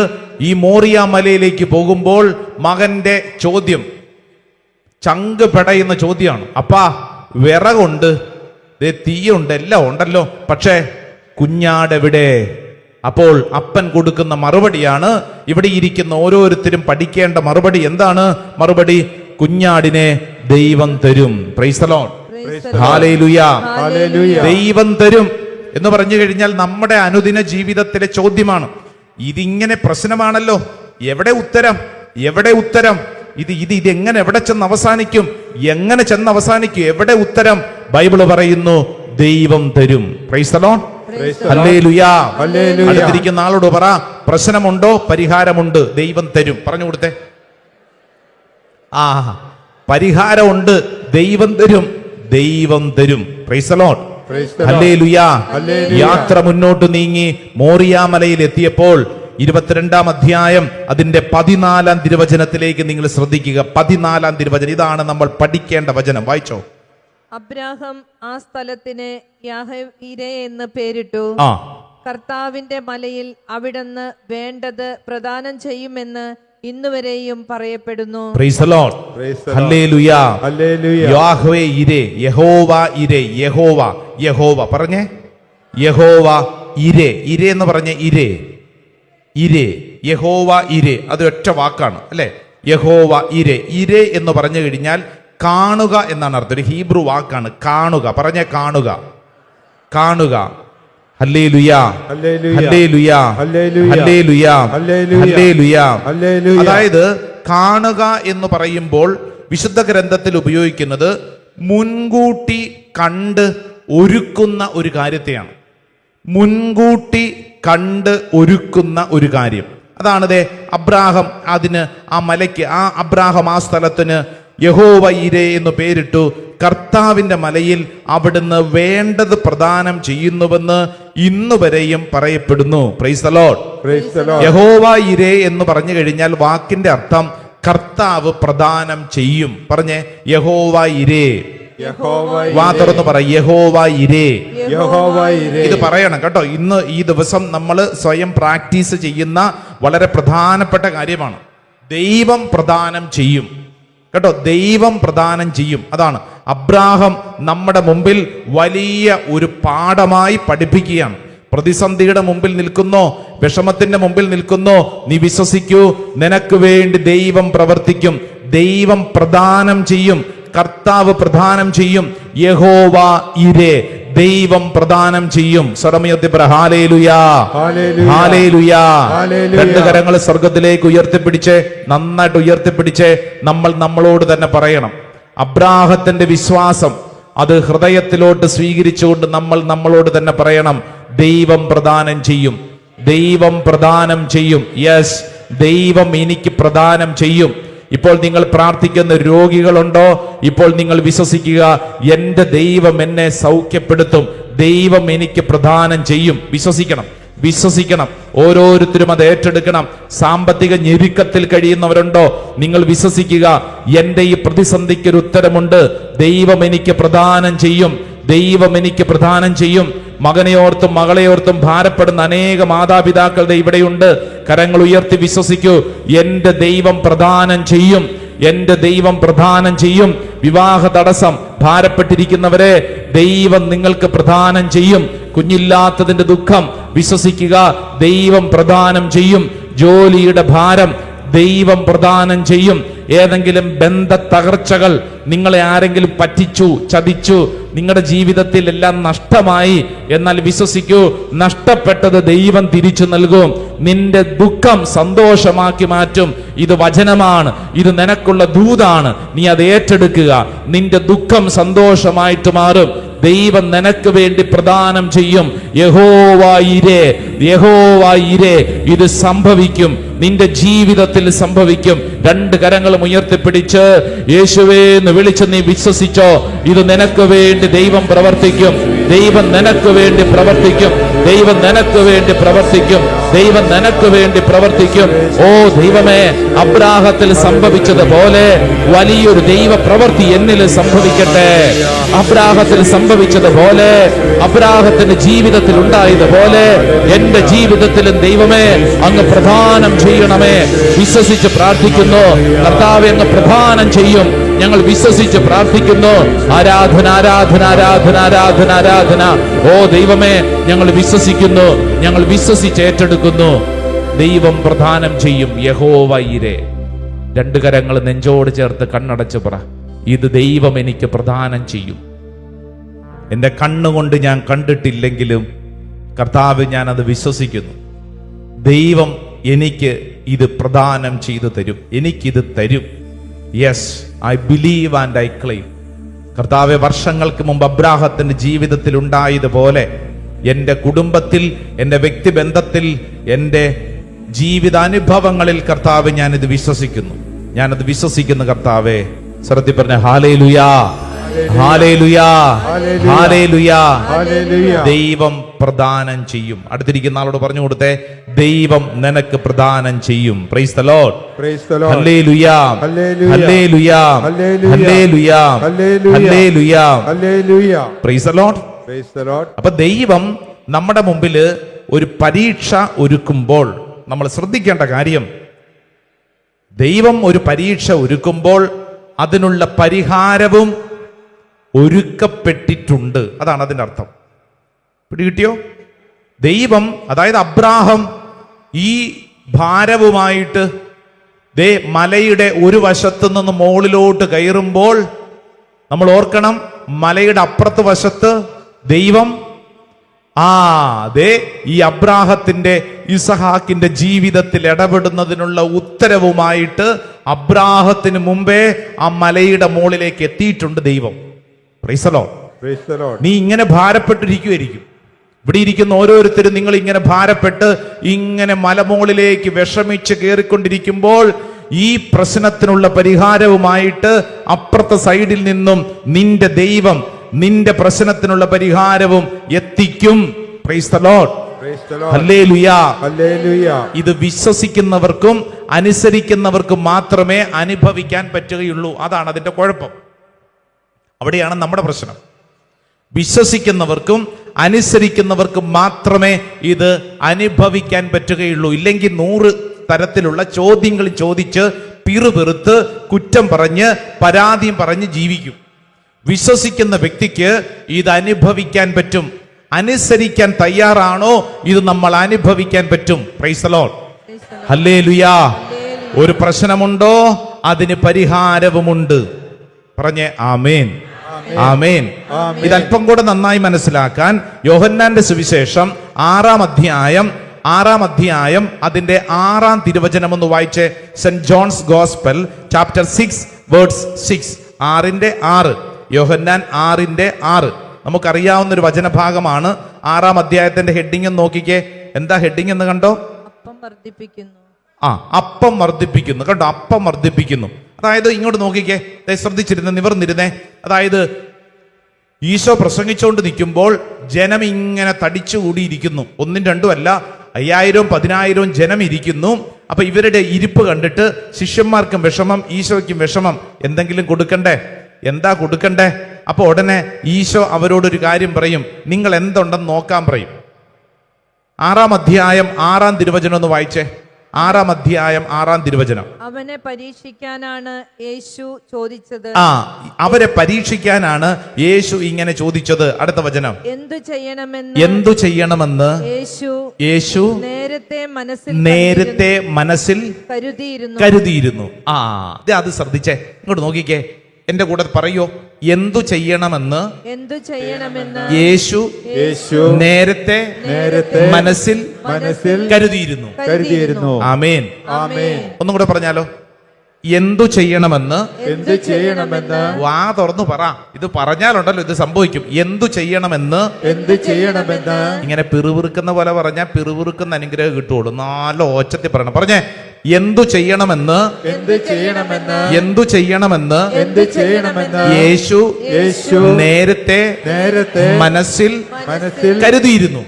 ഈ മോറിയ മലയിലേക്ക് പോകുമ്പോൾ മകന്റെ ചോദ്യം ചങ്ക് പെടയുന്ന ചോദ്യമാണ്. അപ്പാ, വിറകുണ്ട്, തീയുണ്ട്, എല്ലാം ഉണ്ടല്ലോ, പക്ഷേ കുഞ്ഞാടെവിടെ? അപ്പോൾ അപ്പൻ കൊടുക്കുന്ന മറുപടിയാണ് ഇവിടെ ഇരിക്കുന്ന ഓരോരുത്തരും പഠിക്കേണ്ട മറുപടി. എന്താണ് മറുപടി? കുഞ്ഞാടിനെ ദൈവം തരും. Price the Lord. ഹല്ലേലൂയ. ദൈവം തരും എന്ന് പറഞ്ഞു കഴിഞ്ഞാൽ നമ്മുടെ അനുദിന ജീവിതത്തിലെ ചോദ്യമാണ്. ഇതിങ്ങനെ പ്രശ്നമാണല്ലോ, എവിടെ ഉത്തരം? എവിടെ ഉത്തരം? ഇത് എങ്ങനെ എവിടെ ചെന്ന് അവസാനിക്കും? എങ്ങനെ ചെന്ന് അവസാനിക്കും? എവിടെ ഉത്തരം? ബൈബിള് പറയുന്നു ദൈവം തരും. Price the Lord. ഹല്ലേലൂയ. അടുത്തിരിക്കുന്ന ആളോട് പറ, പ്രശ്നമുണ്ടോ? പരിഹാരമുണ്ട്, ദൈവം തരും. പറഞ്ഞു കൊടുത്തേ. പരിഹാരമുണ്ട്, ദൈവം തരും. ദൈവം തരും. Price the Lord. ഹല്ലേലൂയ. യാത്ര മുന്നോട്ട് നീങ്ങി മോറിയ മലയിൽ എത്തിയപ്പോൾ 22-ാം അധ്യായം അതിന്റെ 14-ാം തിരുവചനത്തിലേക്ക് നിങ്ങൾ ശ്രദ്ധിക്കുക. 14-ാം തിരുവചനം, ഇതാണ് നമ്മൾ പഠിക്കേണ്ട വചനം. വായിച്ചോ. അബ്രാഹാം ആ സ്ഥലത്തിന് യാഹീരേ എന്ന് പേരിട്ടു. കർത്താവിന്റെ മലയിൽ അവിടുന്ന് വേണ്ടത് പ്രദാനം ചെയ്യുമെന്ന് ഇന്നുവരെയും പറയപ്പെടുന്നു. Praise the Lord. ഹല്ലേലൂയ. യാഹ്വേ ഇരേ, യഹോവ ഇരേ. യഹോവ, യഹോവ പറഞ്ഞേ. യഹോവ ഇരേ. ഇരേ എന്ന് പറഞ്ഞ ഇരേ. ഇരേ, യഹോവ ഇരേ. അത് ഒറ്റ വാക്കാണ് അല്ലെ? യഹോവ ഇരേ. ഇരേ എന്ന് പറഞ്ഞു കഴിഞ്ഞാൽ കാണുക എന്നാണ് അർത്ഥം. ഒരു ഹീബ്രു വാക്കാണ് കാണുക. പറഞ്ഞ കാണുക. കാണുക. ഹല്ലേലൂയ. ഹല്ലേലൂയ. ഹല്ലേലൂയ. ഹല്ലേലൂയ. അതായത് കാണുക എന്ന് പറയുമ്പോൾ വിശുദ്ധ ഗ്രന്ഥത്തിൽ ഉപയോഗിക്കുന്നത് മുൻകൂട്ടി കണ്ട് ഒരുക്കുന്ന ഒരു കാര്യത്തെയാണ്. മുൻകൂട്ടി കണ്ട് ഒരുക്കുന്ന ഒരു കാര്യം. അതാണതേ അബ്രാഹാം അതിന് ആ മലയ്ക്ക് അബ്രാഹാം ആ സ്ഥലത്തിന് യഹോവ ഇരേ എന്ന് പേരിട്ടു. കർത്താവിന്റെ മലയിൽ അവിടുന്ന് വേണ്ടത് പ്രദാനം ചെയ്യുന്നുവെന്ന് ഇന്നുവരെയും പറയപ്പെടുന്നു. Praise the Lord. യഹോവ ഇരേ എന്ന് പറഞ്ഞു കഴിഞ്ഞാൽ വാക്കിന്റെ അർത്ഥം കർത്താവ് പ്രദാനം ചെയ്യും. പറഞ്ഞേ, യഹോവ ഇരേ. വാ തുറന്ന് പറ, യഹോവ ഇരേ. ഇത് പറയണം കേട്ടോ. ഇന്ന് ഈ ദിവസം നമ്മൾ സ്വയം പ്രാക്ടീസ് ചെയ്യുന്ന വളരെ പ്രധാനപ്പെട്ട കാര്യമാണ്. ദൈവം പ്രദാനം ചെയ്യും കേട്ടോ. ദൈവം പ്രദാനം ചെയ്യും. അതാണ് അബ്രാഹാം നമ്മുടെ മുമ്പിൽ വലിയ ഒരു പാഠമായി പഠിപ്പിക്കുകയാണ്. പ്രതിസന്ധിയുടെ മുമ്പിൽ നിൽക്കുന്നോ, വിഷമത്തിന്റെ മുമ്പിൽ നിൽക്കുന്നോ, നീ വിശ്വസിക്കൂ, നിനക്ക് വേണ്ടി ദൈവം പ്രവർത്തിക്കും. ദൈവം പ്രദാനം ചെയ്യും. കർത്താവ് പ്രദാനം ചെയ്യും. യഹോവ ഇരേ, ദൈവം പ്രദാനം ചെയ്യും. ഹല്ലേലൂയാ. ഹല്ലേലൂയാ. രണ്ട് കരങ്ങൾ സ്വർഗത്തിലേക്ക് ഉയർത്തിപ്പിടിച്ച്, നന്നായിട്ട് ഉയർത്തിപ്പിടിച്ച് നമ്മളോട് തന്നെ പറയണം. അബ്രാഹത്തിന്റെ വിശ്വാസം അത് ഹൃദയത്തിലോട്ട് സ്വീകരിച്ചുകൊണ്ട് നമ്മളോട് തന്നെ പറയണം, ദൈവം പ്രദാനം ചെയ്യും. ദൈവം പ്രദാനം ചെയ്യും. യെസ്, ദൈവം എനിക്ക് പ്രദാനം ചെയ്യും. ഇപ്പോൾ നിങ്ങൾ പ്രാർത്ഥിക്കുന്ന രോഗികളുണ്ടോ? ഇപ്പോൾ നിങ്ങൾ വിശ്വസിക്കുക, എന്റെ ദൈവം എന്നെ സൗഖ്യപ്പെടുത്തും. ദൈവം എനിക്ക് പ്രദാനം ചെയ്യും. വിശ്വസിക്കണം. ഓരോരുത്തരും അത് ഏറ്റെടുക്കണം. സാമ്പത്തിക ഞെരുക്കത്തിൽ കഴിയുന്നവരുണ്ടോ? നിങ്ങൾ വിശ്വസിക്കുക, എന്റെ ഈ പ്രതിസന്ധിക്ക് ഒരു ഉത്തരമുണ്ട്. ദൈവം എനിക്ക് പ്രദാനം ചെയ്യും. ദൈവം എനിക്ക് പ്രദാനം ചെയ്യും. മകനെയോർത്തും മകളെയോർത്തും ഭാരപ്പെടുന്ന അനേക മാതാപിതാക്കളുടെ ഇവിടെയുണ്ട്. കരങ്ങൾ ഉയർത്തി വിശ്വസിക്കൂ, എന്റെ ദൈവം പ്രദാനം ചെയ്യും. എന്റെ ദൈവം പ്രദാനം ചെയ്യും. വിവാഹ തടസ്സം ഭാരപ്പെട്ടിരിക്കുന്നവരെ, ദൈവം നിങ്ങൾക്ക് പ്രദാനം ചെയ്യും. കുഞ്ഞില്ലാത്തതിന്റെ ദുഃഖം വിശ്വസിക്കുക, ദൈവം പ്രദാനം ചെയ്യും. ജോലിയുടെ ഭാരം ദൈവം പ്രദാനം ചെയ്യും. ഏതെങ്കിലും ബന്ധ തകർച്ചകൾ, നിങ്ങളെ ആരെങ്കിലും പറ്റിച്ചു, ചതിച്ചു, നിങ്ങളുടെ ജീവിതത്തിൽ എല്ലാം നഷ്ടമായി. എന്നാൽ വിശ്വസിക്കൂ, നഷ്ടപ്പെട്ടത് ദൈവം തിരിച്ചു നൽകും. നിന്റെ ദുഃഖം സന്തോഷമാക്കി മാറ്റും. ഇത് വചനമാണ്, ഇത് നിനക്കുള്ള ദൂതാണ്. നീ അത് ഏറ്റെടുക്കുക. നിന്റെ ദുഃഖം സന്തോഷമായിട്ട് മാറും. ദൈവം നിനക്ക് വേണ്ടി പ്രദാനം ചെയ്യും. യഹോവയിരേ, യഹോവയിരേ, ഇത് സംഭവിക്കും, നിന്റെ ജീവിതത്തിൽ സംഭവിക്കും. രണ്ട് കരങ്ങളും ഉയർത്തിപ്പിടിച്ച് യേശുവേ എന്ന് വിളിച്ച് നീ വിശ്വസിച്ചോ. ഇത് നിനക്ക് വേണ്ടി ദൈവം പ്രവർത്തിക്കും. ദൈവം നിനക്ക് വേണ്ടി പ്രവർത്തിക്കും. ദൈവം നിനക്ക് വേണ്ടി പ്രവർത്തിക്കും. ദൈവം നിനക്ക് വേണ്ടി പ്രവർത്തിക്കും. ഓ ദൈവമേ, അബ്രാഹത്തിൽ സംഭവിച്ചതുപോലെ വലിയൊരു ദൈവ പ്രവൃത്തി എന്നിൽ സംഭവിക്കട്ടെ. അബ്രാഹത്തിൽ സംഭവിച്ചതുപോലെ, അബ്രാഹത്തിന്റെ ജീവിതത്തിൽ ഉണ്ടായതുപോലെ എന്റെ ജീവിതത്തിലും ദൈവമേ അങ്ങ് പ്രദാനം ചെയ്യണമേ. വിശ്വസിച്ച് പ്രാർത്ഥിക്കുന്നു. കർത്താവേ, അങ്ങ് പ്രദാനം ചെയ്യും. ഞങ്ങൾ വിശ്വസിച്ച് പ്രാർത്ഥിക്കുന്നു. ആരാധന, ആരാധന, ആരാധന, ആരാധന, ആരാധന. ഓ ദൈവമേ, ഞങ്ങൾ വിശ്വസിക്കുന്നു. ഞങ്ങൾ വിശ്വസിച്ച് ഏറ്റെടുക്കുന്നു. ദൈവം പ്രദാനം ചെയ്യും. യഹോവയിരേ. രണ്ട് കരങ്ങൾ നെഞ്ചോട് ചേർത്ത് കണ്ണടച്ച് പറ, ഇത് ദൈവം എനിക്ക് പ്രദാനം ചെയ്യും. എൻ്റെ കണ്ണുകൊണ്ട് ഞാൻ കണ്ടിട്ടില്ലെങ്കിലും കർത്താവ്, ഞാനത് വിശ്വസിക്കുന്നു. ദൈവം എനിക്ക് ഇത് പ്രദാനം ചെയ്തു തരും. എനിക്കിത് തരും. Yes, I believe and I claim. കർത്താവെ, വർഷങ്ങൾക്ക് മുമ്പ് അബ്രാഹത്തിന്റെ ജീവിതത്തിൽ ഉണ്ടായതുപോലെ എൻ്റെ കുടുംബത്തിൽ, എൻ്റെ വ്യക്തിബന്ധത്തിൽ, എൻ്റെ ജീവിതാനുഭവങ്ങളിൽ കർത്താവ് ഞാനിത് വിശ്വസിക്കുന്നു. ഞാനത് വിശ്വസിക്കുന്നു. കർത്താവെ, ശ്രദ്ധി പറഞ്ഞ ഹല്ലേലൂയാ, ഹല്ലേലൂയാ, ഹല്ലേലൂയാ. ദൈവം പ്രദാനം ചെയ്യും. അടുത്തിരിക്കുന്ന ആളോട് പറഞ്ഞു കൊടുത്തേ, ദൈവം നിനക്ക് പ്രദാനം ചെയ്യും. Price the Lord. Hallelujah, hallelujah, hallelujah, hallelujah, hallelujah. Price the Lord. അപ്പൊ ദൈവം നമ്മുടെ മുമ്പിൽ ഒരു പരീക്ഷ ഒരുക്കുമ്പോൾ നമ്മൾ ശ്രദ്ധിക്കേണ്ട കാര്യം, ദൈവം ഒരു പരീക്ഷ ഒരുക്കുമ്പോൾ അതിനുള്ള പരിഹാരവും ഒരുക്കപ്പെട്ടിട്ടുണ്ട്. അതാണ് അതിന്റെ അർത്ഥം. പിടികിട്ടിയോ? ദൈവം, അതായത് അബ്രാഹം ഈ ഭാരവുമായിട്ട് ദേ മലയുടെ ഒരു വശത്തു നിന്ന് മുകളിലോട്ട് കയറുമ്പോൾ നമ്മൾ ഓർക്കണം, മലയുടെ അപ്പുറത്ത് വശത്ത് ദൈവം ഈ അബ്രാഹത്തിന്റെ, ഇസഹാക്കിന്റെ ജീവിതത്തിൽ ഇടപെടുന്നതിനുള്ള ഉത്തരവുമായിട്ട് അബ്രാഹത്തിന് മുമ്പേ ആ മലയുടെ മുകളിലേക്ക് എത്തിയിട്ടുണ്ട് ദൈവം. Price the Lord. നീ ഇങ്ങനെ ഭാരപ്പെട്ടിരിക്കുമായിരിക്കും. ഇവിടെ ഇരിക്കുന്ന ഓരോരുത്തരും നിങ്ങൾ ഇങ്ങനെ ഭാരപ്പെട്ട് ഇങ്ങനെ മലമുകളിലേക്ക് വിഷമിച്ച് കയറിക്കൊണ്ടിരിക്കുമ്പോൾ ഈ പ്രശ്നത്തിനുള്ള പരിഹാരവുമായിട്ട് അപ്പുറത്തെ സൈഡിൽ നിന്നും നിന്റെ ദൈവം നിന്റെ പ്രശ്നത്തിനുള്ള പരിഹാരവും എത്തിക്കും. Price the Lord. Hallelujah, hallelujah. ഇത് വിശ്വസിക്കുന്നവർക്കും അനുസരിക്കുന്നവർക്കും മാത്രമേ അനുഭവിക്കാൻ പറ്റുകയുള്ളൂ. അതാണ് അതിന്റെ കുഴപ്പം. അവിടെയാണ് നമ്മുടെ പ്രശ്നം. വിശ്വസിക്കുന്നവർക്കും അനുസരിക്കുന്നവർക്കും മാത്രമേ ഇത് അനുഭവിക്കാൻ പറ്റുകയുള്ളൂ. ഇല്ലെങ്കിൽ 100 തരത്തിലുള്ള ചോദ്യങ്ങൾ ചോദിച്ച് പിറുപിറുത്ത് കുറ്റം പറഞ്ഞ് പരാതിയും പറഞ്ഞ് ജീവിക്കും. വിശ്വസിക്കുന്ന വ്യക്തിക്ക് ഇത് അനുഭവിക്കാൻ പറ്റും. അനുസരിക്കാൻ തയ്യാറാണോ, ഇത് നമ്മൾ അനുഭവിക്കാൻ പറ്റും. Praise the Lord. ഹല്ലേലൂയാ. ഒരു പ്രശ്നമുണ്ടോ, അതിന് പരിഹാരവുമുണ്ട്. പറഞ്ഞേ ആമേൻ, ആമേൻ. ഇത് അല്പം കൂടെ നന്നായി മനസ്സിലാക്കാൻ യോഹന്നാന്റെ സുവിശേഷം 6-ാം അധ്യായം അതിന്റെ 6-ാം തിരുവചനം ഒന്ന് വായിച്ചേ. Saint John's gospel chapter 6 verse 6. 6:6. Yohannan 6:6. നമുക്കറിയാവുന്ന ഒരു വചനഭാഗമാണ്. 6-ാം അധ്യായത്തിന്റെ ഹെഡിങ് നോക്കിക്കേ. എന്താ ഹെഡിങ് എന്ന് കണ്ടോ? അപ്പം വർദ്ധിപ്പിക്കുന്നു. അപ്പം വർദ്ധിപ്പിക്കുന്നു. കണ്ടോ? അപ്പം വർദ്ധിപ്പിക്കുന്നു. അതായത് ഇങ്ങോട്ട് നോക്കിക്കേ, ശ്രദ്ധിച്ചിരുന്ന് നിവർന്നിരുന്നേ. അതായത് ഈശോ പ്രസംഗിച്ചുകൊണ്ട് നിൽക്കുമ്പോൾ ജനം ഇങ്ങനെ തടിച്ചുകൂടിയിരിക്കുന്നു. 1ഉം 2ഉം അല്ല, 5000-10,000 ജനം ഇരിക്കുന്നു. അപ്പൊ ഇവരുടെ ഇരിപ്പ് കണ്ടിട്ട് ശിഷ്യന്മാർക്കും വിഷമം, ഈശോയ്ക്കും വിഷമം. എന്തെങ്കിലും കൊടുക്കണ്ടേ? എന്താ കൊടുക്കണ്ടേ? അപ്പൊ ഉടനെ ഈശോ അവരോടൊരു കാര്യം പറയും. നിങ്ങൾ എന്തുണ്ടെന്ന് നോക്കാൻ പറയും. 6-ാം അധ്യായം 6-ാം തിരുവചനം ഒന്ന് വായിച്ചേ. 6-ാം അധ്യായം 6-ാം തിരുവചനം. അവനെ പരീക്ഷിക്കാനാണ് യേശു ചോദിച്ചത്. അവരെ പരീക്ഷിക്കാനാണ് യേശു ഇങ്ങനെ ചോദിച്ചത്. അടുത്ത വചനം. എന്തു ചെയ്യണമെന്ന് യേശു നേരത്തെ മനസ്സിൽ കരുതിയിരുന്നു. അത് ശ്രദ്ധിച്ചേ, ഇങ്ങോട്ട് നോക്കിക്കേ. എന്റെ കൂടെ പറയോ, എന്തു ചെയ്യണമെന്ന് എന്തു ചെയ്യണമെന്ന് യേശു യേശു നേരത്തെ മനസ്സിൽ കരുതിയിരുന്നു. കരുതിയിരുന്നു. ആമേൻ. ആമേൻ. ഒന്നും കൂടെ പറഞ്ഞാലോ, എന്തു ചെയ്യണമെന്ന് എന്ത് ചെയ്യണമെന്ന് വാ തുറന്നു പറ. ഇത് പറഞ്ഞാലുണ്ടല്ലോ ഇത് സംഭവിക്കും. എന്തു ചെയ്യണമെന്ന് എന്ത് ചെയ്യണമെന്ന് ഇങ്ങനെ പിറുപിറുക്കുന്ന പോലെ പറഞ്ഞാൽ പിറുപിറുക്കുന്ന അനുഗ്രഹം കിട്ടുള്ളൂ. നല്ല ഓച്ചത്തിൽ പറയണം. പറഞ്ഞേ, എന്തു ചെയ്യണമെന്ന് എന്ത് ചെയ്യണമെന്ന് എന്തു ചെയ്യണമെന്ന് എന്ത് ചെയ്യണമെന്ന് യേശു നേരത്തെ മനസ്സിൽ കരുതിയിരുന്നു.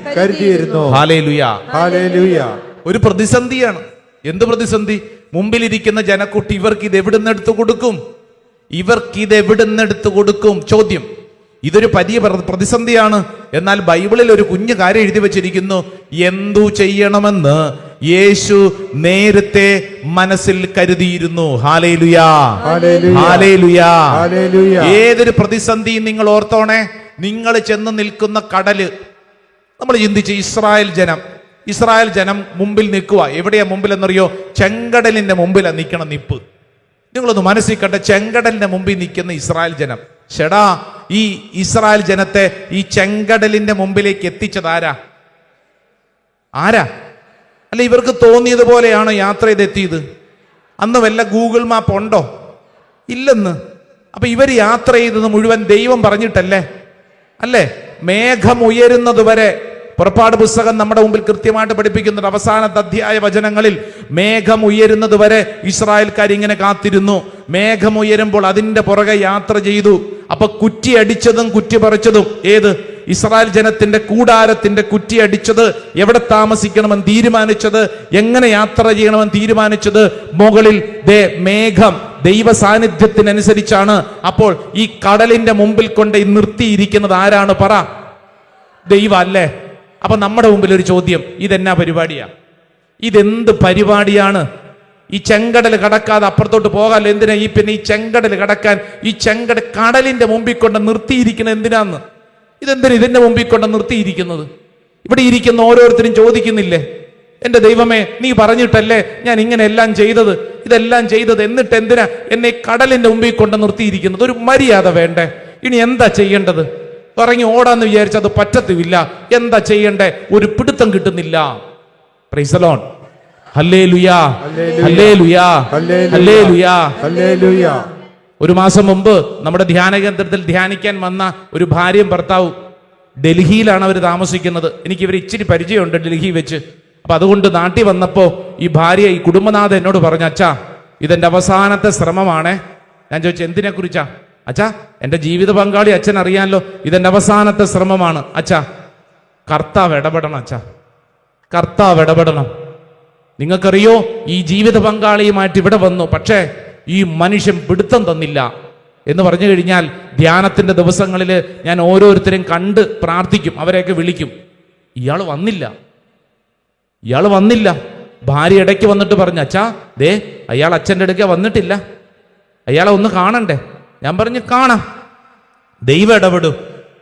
ഹല്ലേലൂയ. ഹല്ലേലൂയ. ഒരു പ്രതിസന്ധിയാണ്. എന്ത് പ്രതിസന്ധി? മുമ്പിലിരിക്കുന്ന ജനക്കൂട്ടി ഇവർക്ക് ഇത് എവിടുന്നെടുത്ത് കൊടുക്കും? ചോദ്യം. ഇതൊരു വലിയ പ്രതിസന്ധിയാണ്. എന്നാൽ ബൈബിളിൽ ഒരു കുഞ്ഞു കാര്യം എഴുതി വെച്ചിരിക്കുന്നു. എന്തു ചെയ്യണമെന്ന് യേശു നേരത്തെ മനസ്സിൽ കരുതിയിരുന്നു. ഹല്ലേലൂയ. ഹല്ലേലൂയ. ഏതൊരു പ്രതിസന്ധിയും നിങ്ങൾ ഓർത്തോണേ. നിങ്ങൾ ചെന്ന് നിൽക്കുന്ന കടല്, നമ്മൾ ചിന്തിച്ച് ഇസ്രായേൽ ജനം മുമ്പിൽ നിൽക്കുക. എവിടെയാ മുമ്പിൽ എന്നറിയോ? ചെങ്കടലിന്റെ മുമ്പിലാണ് നിൽക്കണം നിപ്പ്. നിങ്ങളൊന്ന് മനസ്സിൽ കണ്ട, ചെങ്കടലിന്റെ മുമ്പിൽ നിൽക്കുന്ന ഇസ്രായേൽ ജനം. ഷെടാ, ഈ ഇസ്രായേൽ ജനത്തെ ഈ ചെങ്കടലിന്റെ മുമ്പിലേക്ക് എത്തിച്ചത് ആരാ? അല്ല, ഇവർക്ക് തോന്നിയതുപോലെയാണോ യാത്ര ചെയ്തെത്തിയത്? അന്ന് വല്ല ഗൂഗിൾ മാപ്പ് ഉണ്ടോ? ഇല്ലെന്ന്. അപ്പൊ ഇവർ യാത്ര ചെയ്തത് മുഴുവൻ ദൈവം പറഞ്ഞിട്ടല്ലേ? അല്ലേ? മേഘം ഉയരുന്നത് വരെ പുറപ്പാട് പുസ്തകം നമ്മുടെ മുമ്പിൽ കൃത്യമായിട്ട് പഠിപ്പിക്കുന്നുണ്ട്. അവസാനത്തെ അധ്യായ വചനങ്ങളിൽ മേഘം ഉയരുന്നത് വരെ ഇസ്രായേൽക്കാർ ഇങ്ങനെ കാത്തിരുന്നു. മേഘം ഉയരുമ്പോൾ അതിന്റെ പുറകെ യാത്ര ചെയ്തു. അപ്പൊ കുറ്റി അടിച്ചതും കുറ്റി പറിച്ചതും ഏത്? ഇസ്രായേൽ ജനത്തിന്റെ കൂടാരത്തിന്റെ കുറ്റി അടിച്ചത്, എവിടെ താമസിക്കണമെന്ന് തീരുമാനിച്ചത്, എങ്ങനെ യാത്ര ചെയ്യണമെന്ന് തീരുമാനിച്ചത് മുകളിൽ മേഘം ദൈവ സാന്നിധ്യത്തിനനുസരിച്ചാണ്. അപ്പോൾ ഈ കടലിന്റെ മുമ്പിൽ കൊണ്ട് നിർത്തിയിരിക്കുന്നത് ആരാണ്? പറ. ദൈവം അല്ലേ? അപ്പൊ നമ്മുടെ മുമ്പിൽ ഒരു ചോദ്യം, ഇതെന്നാ പരിപാടിയാ? ഇതെന്ത് പരിപാടിയാണ്? ഈ ചെങ്കടൽ കടക്കാതെ അപ്പുറത്തോട്ട് പോകാമല്ലോ. എന്തിനാ ഈ ചെങ്കടൽ കടക്കാൻ ഈ കടലിന്റെ മുമ്പിൽ കൊണ്ട് നിർത്തിയിരിക്കുന്നത് എന്തിനാന്ന്? ഇതെന്തിനാ ഇതിന്റെ മുമ്പിൽ കൊണ്ട് നിർത്തിയിരിക്കുന്നത്? ഇവിടെ ഇരിക്കുന്ന ഓരോരുത്തരും ചോദിക്കുന്നില്ലേ, എന്റെ ദൈവമേ, നീ പറഞ്ഞിട്ടല്ലേ ഞാൻ ഇങ്ങനെ എല്ലാം ചെയ്തത്, ഇതെല്ലാം ചെയ്തത്, എന്നിട്ട് എന്തിനാ എന്നെ കടലിന്റെ മുമ്പിൽ കൊണ്ട് നിർത്തിയിരിക്കുന്നത്? ഒരു മര്യാദ വേണ്ടേ? ഇനി എന്താ ചെയ്യേണ്ടത്? ഇറങ്ങി ഓടാന്ന് വിചാരിച്ചത് പറ്റത്തില്ല. എന്താ ചെയ്യണ്ടേ? ഒരു പിടുത്തം കിട്ടുന്നില്ല. Price the Lord. Hallelujah. Hallelujah. Hallelujah. Hallelujah. ഒരു മാസം മുമ്പ് നമ്മുടെ ധ്യാന കേന്ദ്രത്തിൽ ധ്യാനിക്കാൻ വന്ന ഒരു ഭാര്യയും ഭർത്താവും ഡൽഹിയിലാണ് അവർ താമസിക്കുന്നത്. എനിക്ക് ഇവർ ഇച്ചിരി പരിചയമുണ്ട് ഡൽഹി വെച്ച്. അപ്പൊ അതുകൊണ്ട് നാട്ടിൽ വന്നപ്പോ ഈ ഭാര്യ, ഈ കുടുംബനാഥ എന്നോട് പറഞ്ഞു, അച്ഛാ, ഇതെന്റെ അവസാനത്തെ ശ്രമമാണേ. ഞാൻ ചോദിച്ചു, എന്തിനെ കുറിച്ചാ? അച്ഛാ, എന്റെ ജീവിത പങ്കാളി അച്ഛൻ അറിയാമല്ലോ, ഇതെന്റെ അവസാനത്തെ ശ്രമമാണ്. അച്ഛാ, കർത്താവ് ഇടപെടണം. അച്ഛാ, കർത്താവ് ഇടപെടണം. നിങ്ങൾക്കറിയോ, ഈ ജീവിത പങ്കാളിയുമായിട്ട് ഇവിടെ വന്നു, പക്ഷേ ഈ മനുഷ്യൻ പിടുത്തം തന്നില്ല എന്ന് പറഞ്ഞു കഴിഞ്ഞാൽ ധ്യാനത്തിന്റെ ദിവസങ്ങളിൽ ഞാൻ ഓരോരുത്തരും കണ്ട് പ്രാർത്ഥിക്കും, അവരെയൊക്കെ വിളിക്കും. ഇയാൾ വന്നില്ല. ഭാര്യ ഇടയ്ക്ക് വന്നിട്ട് പറഞ്ഞു, അച്ഛാ, അയാൾ അച്ഛൻ്റെ അടുക്ക വന്നിട്ടില്ല, അയാളെ ഒന്ന് കാണണ്ടേ? ഞാൻ പറഞ്ഞു, കാണാം. ദൈവം ഇടപെടും.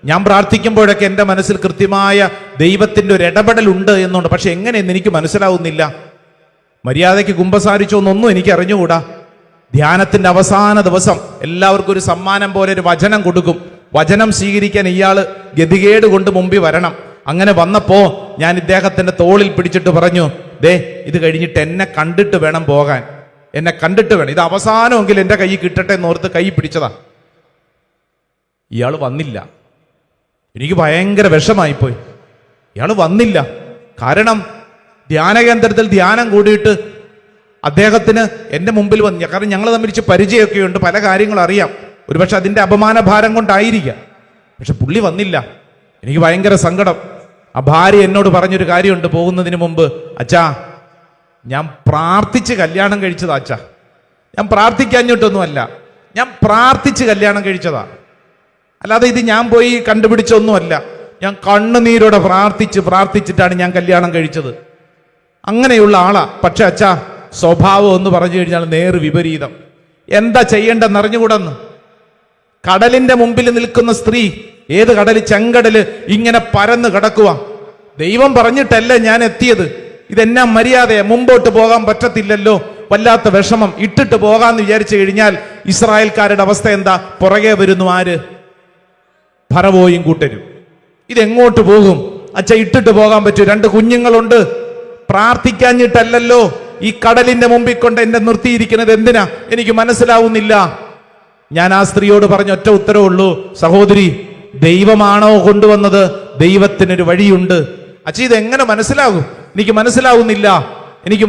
ഞാൻ പ്രാർത്ഥിക്കുമ്പോഴൊക്കെ എൻ്റെ മനസ്സിൽ കൃത്യമായ ദൈവത്തിൻ്റെ ഒരു ഇടപെടൽ ഉണ്ട് എന്നുണ്ട്. പക്ഷെ എങ്ങനെയെന്ന് എനിക്ക് മനസ്സിലാവുന്നില്ല. മര്യാദയ്ക്ക് കുമ്പസാരിച്ചോന്നൊന്നും എനിക്ക് അറിഞ്ഞുകൂടാ. ധ്യാനത്തിന്റെ അവസാന ദിവസം എല്ലാവർക്കും ഒരു സമ്മാനം പോലെ ഒരു വചനം കൊടുക്കും. വചനം സ്വീകരിക്കാൻ ഇയാള് ഗതികേട് കൊണ്ട് മുമ്പിൽ വരണം. അങ്ങനെ വന്നപ്പോ ഞാൻ ഇദ്ദേഹത്തിന്റെ തോളിൽ പിടിച്ചിട്ട് പറഞ്ഞു, ഇത് കഴിഞ്ഞിട്ട് എന്നെ കണ്ടിട്ട് വേണം പോകാൻ, എന്നെ കണ്ടിട്ട് വേണം, ഇത് അവസാനമെങ്കിലും എൻ്റെ കൈ കിട്ടട്ടെ എന്നോർത്ത് കൈ പിടിച്ചതാ. ഇയാൾ വന്നില്ല. എനിക്ക് ഭയങ്കര വിഷമായിപ്പോയി. ഇയാൾ വന്നില്ല. കാരണം ധ്യാന കേന്ദ്രത്തിൽ ധ്യാനം കൂടിയിട്ട് അദ്ദേഹത്തിന് എൻ്റെ മുമ്പിൽ വന്നു. കാരണം ഞങ്ങൾ തമ്മിൽ പരിചയമൊക്കെ ഉണ്ട്, പല കാര്യങ്ങളും അറിയാം. ഒരുപക്ഷെ അതിൻ്റെ അപമാന ഭാരം കൊണ്ടായിരിക്കാം. പക്ഷെ പുള്ളി വന്നില്ല. എനിക്ക് ഭയങ്കര സങ്കടം. ആ ഭാര്യ എന്നോട് പറഞ്ഞൊരു കാര്യമുണ്ട് പോകുന്നതിന് മുമ്പ്, അച്ഛാ, ഞാൻ പ്രാർത്ഥിച്ച് കല്യാണം കഴിച്ചതാ അച്ഛാ, ഞാൻ പ്രാർത്ഥിക്കാഞ്ഞിട്ടൊന്നുമല്ല, ഞാൻ പ്രാർത്ഥിച്ച് കല്യാണം കഴിച്ചതാ, അല്ലാതെ ഇത് ഞാൻ പോയി കണ്ടുപിടിച്ചൊന്നുമല്ല. ഞാൻ കണ്ണുനീരോടെ പ്രാർത്ഥിച്ചിട്ടാണ് ഞാൻ കല്യാണം കഴിച്ചത്. അങ്ങനെയുള്ള ആളാ. പക്ഷെ അച്ഛാ, സ്വഭാവം എന്ന് പറഞ്ഞു കഴിഞ്ഞാൽ നേര് വിപരീതം. എന്താ ചെയ്യേണ്ടെന്ന് അറിഞ്ഞുകൂടെന്ന്. കടലിന്റെ മുമ്പിൽ നിൽക്കുന്ന സ്ത്രീ, ഏത് കടല്? ചെങ്കടല് ഇങ്ങനെ പരന്ന് കിടക്കുക. ദൈവം പറഞ്ഞിട്ടല്ലേ ഞാൻ എത്തിയത്, ഇതെന്നാ മര്യാദയാ? മുമ്പോട്ട് പോകാൻ പറ്റത്തില്ലല്ലോ. വല്ലാത്ത വിഷമം, ഇട്ടിട്ട് പോകാന്ന് വിചാരിച്ചു കഴിഞ്ഞാൽ ഇസ്രായേൽക്കാരുടെ അവസ്ഥ എന്താ? പുറകെ വരുന്നു ആര്? ഫറവോയും കൂട്ടരും. ഇതെങ്ങോട്ട് പോകും? അച്ഛ, ഇട്ടിട്ട് പോകാൻ പറ്റൂ, 2 കുഞ്ഞുങ്ങളുണ്ട്. പ്രാർത്ഥിക്കാഞ്ഞിട്ടല്ലല്ലോ ഈ കടലിന്റെ മുമ്പിൽ കൊണ്ട് എന്നെ നിർത്തിയിരിക്കുന്നത്. എന്തിനാ? എനിക്ക് മനസ്സിലാവുന്നില്ല. ഞാൻ ആ സ്ത്രീയോട് പറഞ്ഞ ഒറ്റ ഉത്തരവേ ഉള്ളൂ, സഹോദരി, ദൈവമാണോ കൊണ്ടുവന്നത്? ദൈവത്തിനൊരു വഴിയുണ്ട്. അച്ഛ, ഇതെങ്ങനെ മനസ്സിലാകും? എനിക്ക്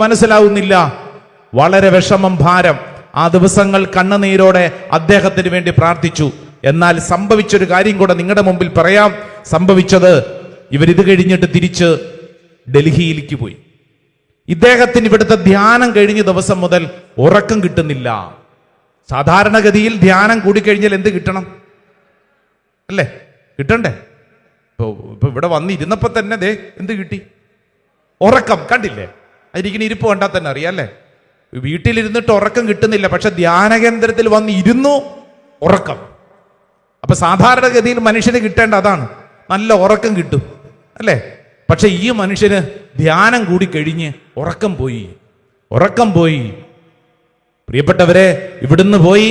മനസ്സിലാവുന്നില്ല. വളരെ വിഷമം, ഭാരം. ആ ദിവസങ്ങൾ കണ്ണുനീരോടെ അദ്ദേഹത്തിന് വേണ്ടി പ്രാർത്ഥിച്ചു. എന്നാൽ സംഭവിച്ചൊരു കാര്യം കൂടെ നിങ്ങളുടെ മുമ്പിൽ പറയാം. സംഭവിച്ചത്, ഇവരിത് കഴിഞ്ഞിട്ട് തിരിച്ച് ഡൽഹിയിലേക്ക് പോയി. ഇദ്ദേഹത്തിന് ഇവിടുത്തെ ധ്യാനം കഴിഞ്ഞ ദിവസം മുതൽ ഉറക്കം കിട്ടുന്നില്ല. സാധാരണഗതിയിൽ ധ്യാനം കൂടിക്കഴിഞ്ഞാൽ എന്ത് കിട്ടണം? അല്ലേ? കിട്ടണ്ടേ? ഇപ്പൊ ഇവിടെ വന്നിരുന്നപ്പോ തന്നെ ദേ എന്ത് കിട്ടി? ഉറക്കം. കണ്ടില്ലേ? അതിരിക്കുന്ന ഇരിപ്പ് കണ്ടാൽ തന്നെ അറിയാം അല്ലേ? വീട്ടിലിരുന്നിട്ട് ഉറക്കം കിട്ടുന്നില്ല, പക്ഷെ ധ്യാന കേന്ദ്രത്തിൽ വന്ന് ഇരുന്നു, ഉറക്കം. അപ്പൊ സാധാരണഗതിയിൽ മനുഷ്യന് കിട്ടേണ്ട അതാണ്, നല്ല ഉറക്കം കിട്ടും അല്ലേ? പക്ഷെ ഈ മനുഷ്യന് ധ്യാനം കൂടി കഴിഞ്ഞ് ഉറക്കം പോയി. പ്രിയപ്പെട്ടവരെ, ഇവിടുന്ന് പോയി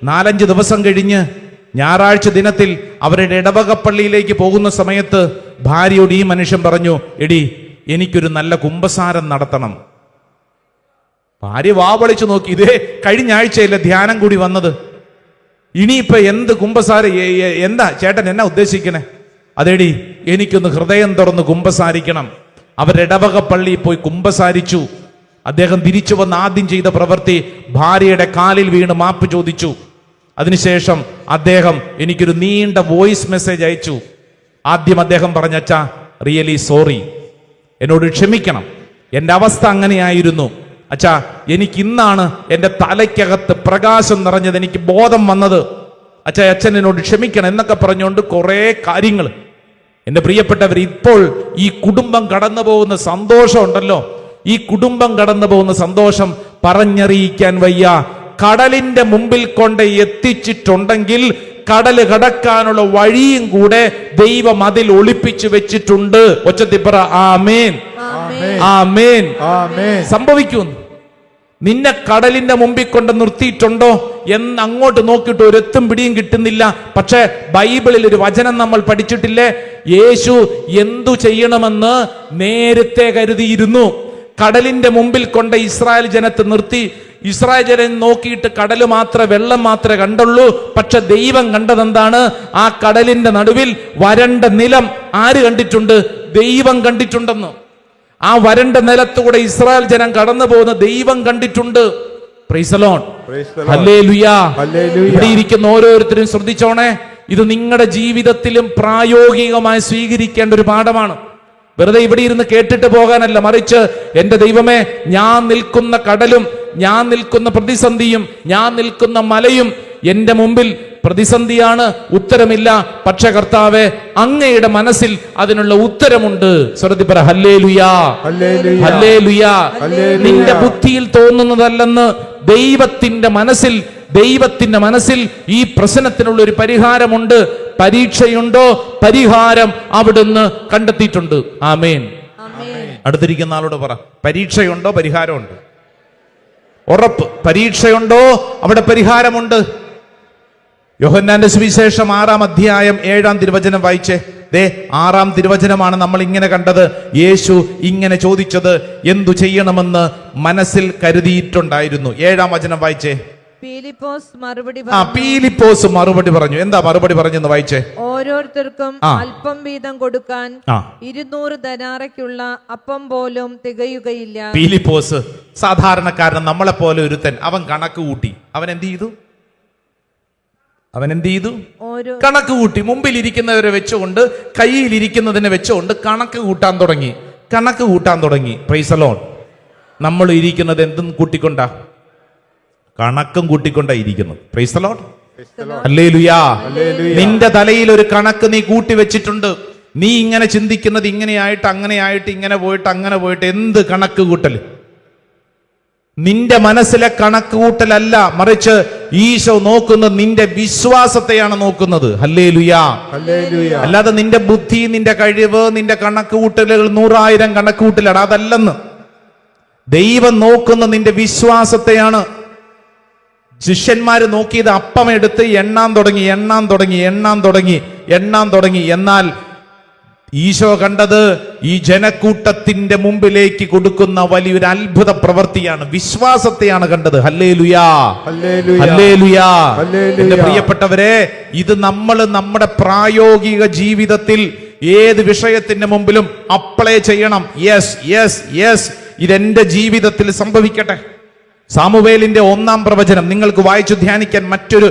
4-5 ദിവസം കഴിഞ്ഞ് ഞായറാഴ്ച ദിനത്തിൽ അവരുടെ ഇടവകപ്പള്ളിയിലേക്ക് പോകുന്ന സമയത്ത് ഭാര്യയോട് ഈ മനുഷ്യൻ പറഞ്ഞു, എടി, എനിക്കൊരു നല്ല കുമ്പസാരം നടത്തണം. ഭാര്യ വാവളിച്ചു നോക്കി. ഇതേ കഴിഞ്ഞ ആഴ്ചയല്ലേ ധ്യാനം കൂടി വന്നത്, ഇനിയിപ്പോ എന്ത് കുമ്പസാര? എന്താ ചേട്ടൻ എന്നാ ഉദ്ദേശിക്കണേ? അതേടി, എനിക്കൊന്ന് ഹൃദയം തുറന്ന് കുമ്പസാരിക്കണം. അവരുടെ ഇടവകപ്പള്ളിയിൽ പോയി കുമ്പസാരിച്ചു. അദ്ദേഹം തിരിച്ചു വന്ന് ആദ്യം ചെയ്ത പ്രവൃത്തി ഭാര്യയുടെ കാലിൽ വീണ് മാപ്പ് ചോദിച്ചു. അതിനുശേഷം അദ്ദേഹം എനിക്കൊരു നീണ്ട വോയിസ് മെസ്സേജ് അയച്ചു. ആദ്യം അദ്ദേഹം പറഞ്ഞ, അച്ഛാ, റിയലി സോറി, എന്നോട് ക്ഷമിക്കണം, എൻ്റെ അവസ്ഥ അങ്ങനെയായിരുന്നു. അച്ഛാ, എനിക്ക് ഇന്നാണ് എൻ്റെ തലയ്ക്കകത്ത് പ്രകാശം നിറഞ്ഞത്, എനിക്ക് ബോധം വന്നത്. അച്ഛാ, അച്ഛൻ എന്നോട് ക്ഷമിക്കണം എന്നൊക്കെ പറഞ്ഞുകൊണ്ട് കുറെ കാര്യങ്ങൾ. എൻ്റെ പ്രിയപ്പെട്ടവർ, ഇപ്പോൾ ഈ കുടുംബം കടന്നു പോകുന്ന സന്തോഷം ഉണ്ടല്ലോ, ഈ കുടുംബം കടന്നു പോകുന്ന സന്തോഷം പറഞ്ഞറിയിക്കാൻ വയ്യ. കടലിന്റെ മുമ്പിൽ കൊണ്ട് എത്തിച്ചിട്ടുണ്ടെങ്കിൽ കടല് കടക്കാനുള്ള വഴിയും കൂടെ ദൈവം അതിൽ ഒളിപ്പിച്ചു വെച്ചിട്ടുണ്ട്. ഒച്ചത്തിപ്പറ ആമേൻ, ആമേൻ. സംഭവിക്കും. നിന്നെ കടലിന്റെ മുമ്പിൽ കൊണ്ട് നിർത്തിയിട്ടുണ്ടോ എന്ന് അങ്ങോട്ട് നോക്കിയിട്ട് ഒരെത്തും പിടിയും കിട്ടുന്നില്ല. പക്ഷെ ബൈബിളിൽ ഒരു വചനം നമ്മൾ പഠിച്ചിട്ടില്ലേ? യേശു എന്തു ചെയ്യണമെന്ന് നേരത്തെ കരുതിയിരുന്നു. കടലിന്റെ മുമ്പിൽ കൊണ്ട് ഇസ്രായേൽ ജനത്തെ നിർത്തി. ഇസ്രായേൽ ജനം നോക്കിയിട്ട് കടല് മാത്രമേ, വെള്ളം മാത്രമേ കണ്ടുള്ളൂ. പക്ഷെ ദൈവം കണ്ടതെന്താണ്? ആ കടലിന്റെ നടുവിൽ വരണ്ട നിലം ആര് കണ്ടിട്ടുണ്ട്? ദൈവം കണ്ടിട്ടുണ്ടെന്ന്. ആ വരണ്ട നിലത്തൂടെ ഇസ്രായേൽ ജനം കടന്നു പോകുന്ന ദൈവം കണ്ടിട്ടുണ്ട്. Price the Lord, hallelujah. ഇവിടെ ഇരിക്കുന്ന ഓരോരുത്തരും ശ്രദ്ധിച്ചോണേ, ഇത് നിങ്ങളുടെ ജീവിതത്തിലും പ്രായോഗികമായി സ്വീകരിക്കേണ്ട ഒരു പാഠമാണ്. വെറുതെ ഇവിടെ ഇരുന്ന് കേട്ടിട്ട് പോകാനല്ല, മറിച്ച് എൻ്റെ ദൈവമേ, ഞാൻ നിൽക്കുന്ന കടലും ഞാൻ നിൽക്കുന്ന പ്രതിസന്ധിയും ഞാൻ നിൽക്കുന്ന മലയും എൻ്റെ മുമ്പിൽ പ്രതിസന്ധിയാണ്, ഉത്തരമില്ല. പക്ഷെ കർത്താവേ, അങ്ങയുടെ മനസ്സിൽ അതിനുള്ള ഉത്തരമുണ്ട്. സ്വരത്തിപ്പറ ഹല്ലേലൂയാ, ഹല്ലേലൂയാ. നിന്റെ ബുദ്ധിയിൽ തോന്നുന്നതല്ലെന്ന് ദൈവത്തിന്റെ മനസ്സിൽ ഈ പ്രശ്നത്തിനുള്ള ഒരു പരിഹാരമുണ്ട്. പരീക്ഷയുണ്ടോ? പരിഹാരം അവിടുന്ന് കണ്ടെത്തിയിട്ടുണ്ട്. ആമേൻ. അടുത്തിരിക്കുന്ന ആളോട് പറ, പരീക്ഷയുണ്ടോ? പരിഹാരമുണ്ട്. ഉറപ്പ്. പരീക്ഷയുണ്ടോ? അവിടെ പരിഹാരമുണ്ട്. യോഹന്നാന്റെ സുവിശേഷം 6-ാം അധ്യായം 7-ാം തിരുവചനം വായിച്ചേ. 6-ാം തിരുവചനമാണ് നമ്മൾ ഇങ്ങനെ കണ്ടത്. യേശു ഇങ്ങനെ ചോദിച്ചത് എന്തു ചെയ്യണമെന്ന് മനസ്സിൽ കരുതിയിട്ടുണ്ടായിരുന്നു. 7-ാം വചനം വായിച്ചേ. പീലിപ്പോസ് മറുപടി പറഞ്ഞു. എന്താ മറുപടി പറഞ്ഞെന്ന് വായിച്ചേ. ഓരോരുത്തർക്കും അല്പം വീതം കൊടുക്കാൻ 200 ധനാറയ്ക്കുള്ള അപ്പം പോലും തികയുകയില്ല. പീലിപ്പോസ് സാധാരണക്കാരൻ, നമ്മളെ പോലെ ഒരുത്തൻ. അവൻ കണക്ക് കൂട്ടി. അവൻ എന്ത് ചെയ്തു? കണക്ക് കൂട്ടി. മുമ്പിൽ ഇരിക്കുന്നവരെ വെച്ചുകൊണ്ട്, കയ്യിലിരിക്കുന്നതിനെ വെച്ചുകൊണ്ട് കണക്ക് കൂട്ടാൻ തുടങ്ങി. Price the Lord. നമ്മൾ ഇരിക്കുന്നത് എന്തും കൂട്ടിക്കൊണ്ടാ? കണക്കും കൂട്ടിക്കൊണ്ടാ ഇരിക്കുന്നത്. പ്രൈസ് ദി ലോർഡ്, ഹല്ലേലൂയാ. നിന്റെ തലയിൽ ഒരു കണക്ക് നീ കൂട്ടി വെച്ചിട്ടുണ്ട്. നീ ഇങ്ങനെ ചിന്തിക്കുന്നത് ഇങ്ങനെയായിട്ട്, അങ്ങനെയായിട്ട്, ഇങ്ങനെ പോയിട്ട് എന്ത് കണക്ക് കൂട്ടൽ? നിന്റെ മനസ്സിലെ കണക്ക് കൂട്ടലല്ല, മറിച്ച് ഈശോ നോക്കുന്നത് നിന്റെ വിശ്വാസത്തെയാണ് നോക്കുന്നത്. ഹല്ലേലൂയാ, അല്ലാതെ നിന്റെ ബുദ്ധി, നിന്റെ കഴിവ്, നിന്റെ കണക്ക് കൂട്ടലുകൾ 100,000 കണക്ക് കൂട്ടലാണ്. അതല്ലെന്ന്. ദൈവം നോക്കുന്ന നിന്റെ വിശ്വാസത്തെയാണ്. ശിഷ്യന്മാര് നോക്കിയത് അപ്പം എടുത്ത് എണ്ണാൻ തുടങ്ങി. എന്നാൽ ഈശോ കണ്ടത് ഈ ജനക്കൂട്ടത്തിന്റെ മുമ്പിലേക്ക് കൊടുക്കുന്ന വലിയൊരു അത്ഭുത പ്രവൃത്തിയാണ്, വിശ്വാസത്തെയാണ് കണ്ടത്. ഹല്ലേലൂയാ, ഹല്ലേലൂയാ. എന്റെ പ്രിയപ്പെട്ടവരെ, ഇത് നമ്മൾ നമ്മുടെ പ്രായോഗിക ജീവിതത്തിൽ ഏത് വിഷയത്തിന്റെ മുമ്പിലും അപ്ലൈ ചെയ്യണം. യെസ്, ഇതെന്റെ ജീവിതത്തിൽ സംഭവിക്കട്ടെ. സാമുവേലിന്റെ 1-ാം പ്രവചനം നിങ്ങൾക്ക് വായിച്ചു ധ്യാനിക്കാൻ മറ്റൊരു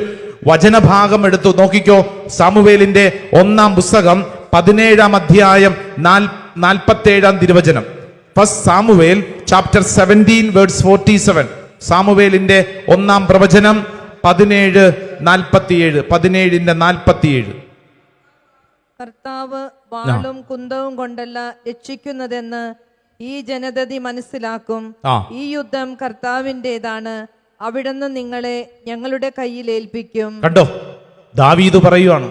വചനഭാഗം എടുത്തു നോക്കിക്കോ. സാമുവേലിന്റെ 1-ാം പുസ്തകം 17-ാം അധ്യായം 47-ാം തിരുവചനം. First Samuel chapter 17 verse 47. സാമുവേലിന്റെ 1-ാം പ്രവചനം 17:47. കർത്താവ് വാളും കുന്തവും കൊണ്ടല്ല രക്ഷിക്കുന്നതെന്ന് ഈ ജനതതി മനസ്സിലാക്കും. ഈ യുദ്ധം കർത്താവിൻ്റെതാണ്, അവിടുന്ന് നിങ്ങളെ ഞങ്ങളുടെ കയ്യിൽ ഏൽപ്പിക്കും. കണ്ടോ, ദാവീദ് പറയുവാണ്.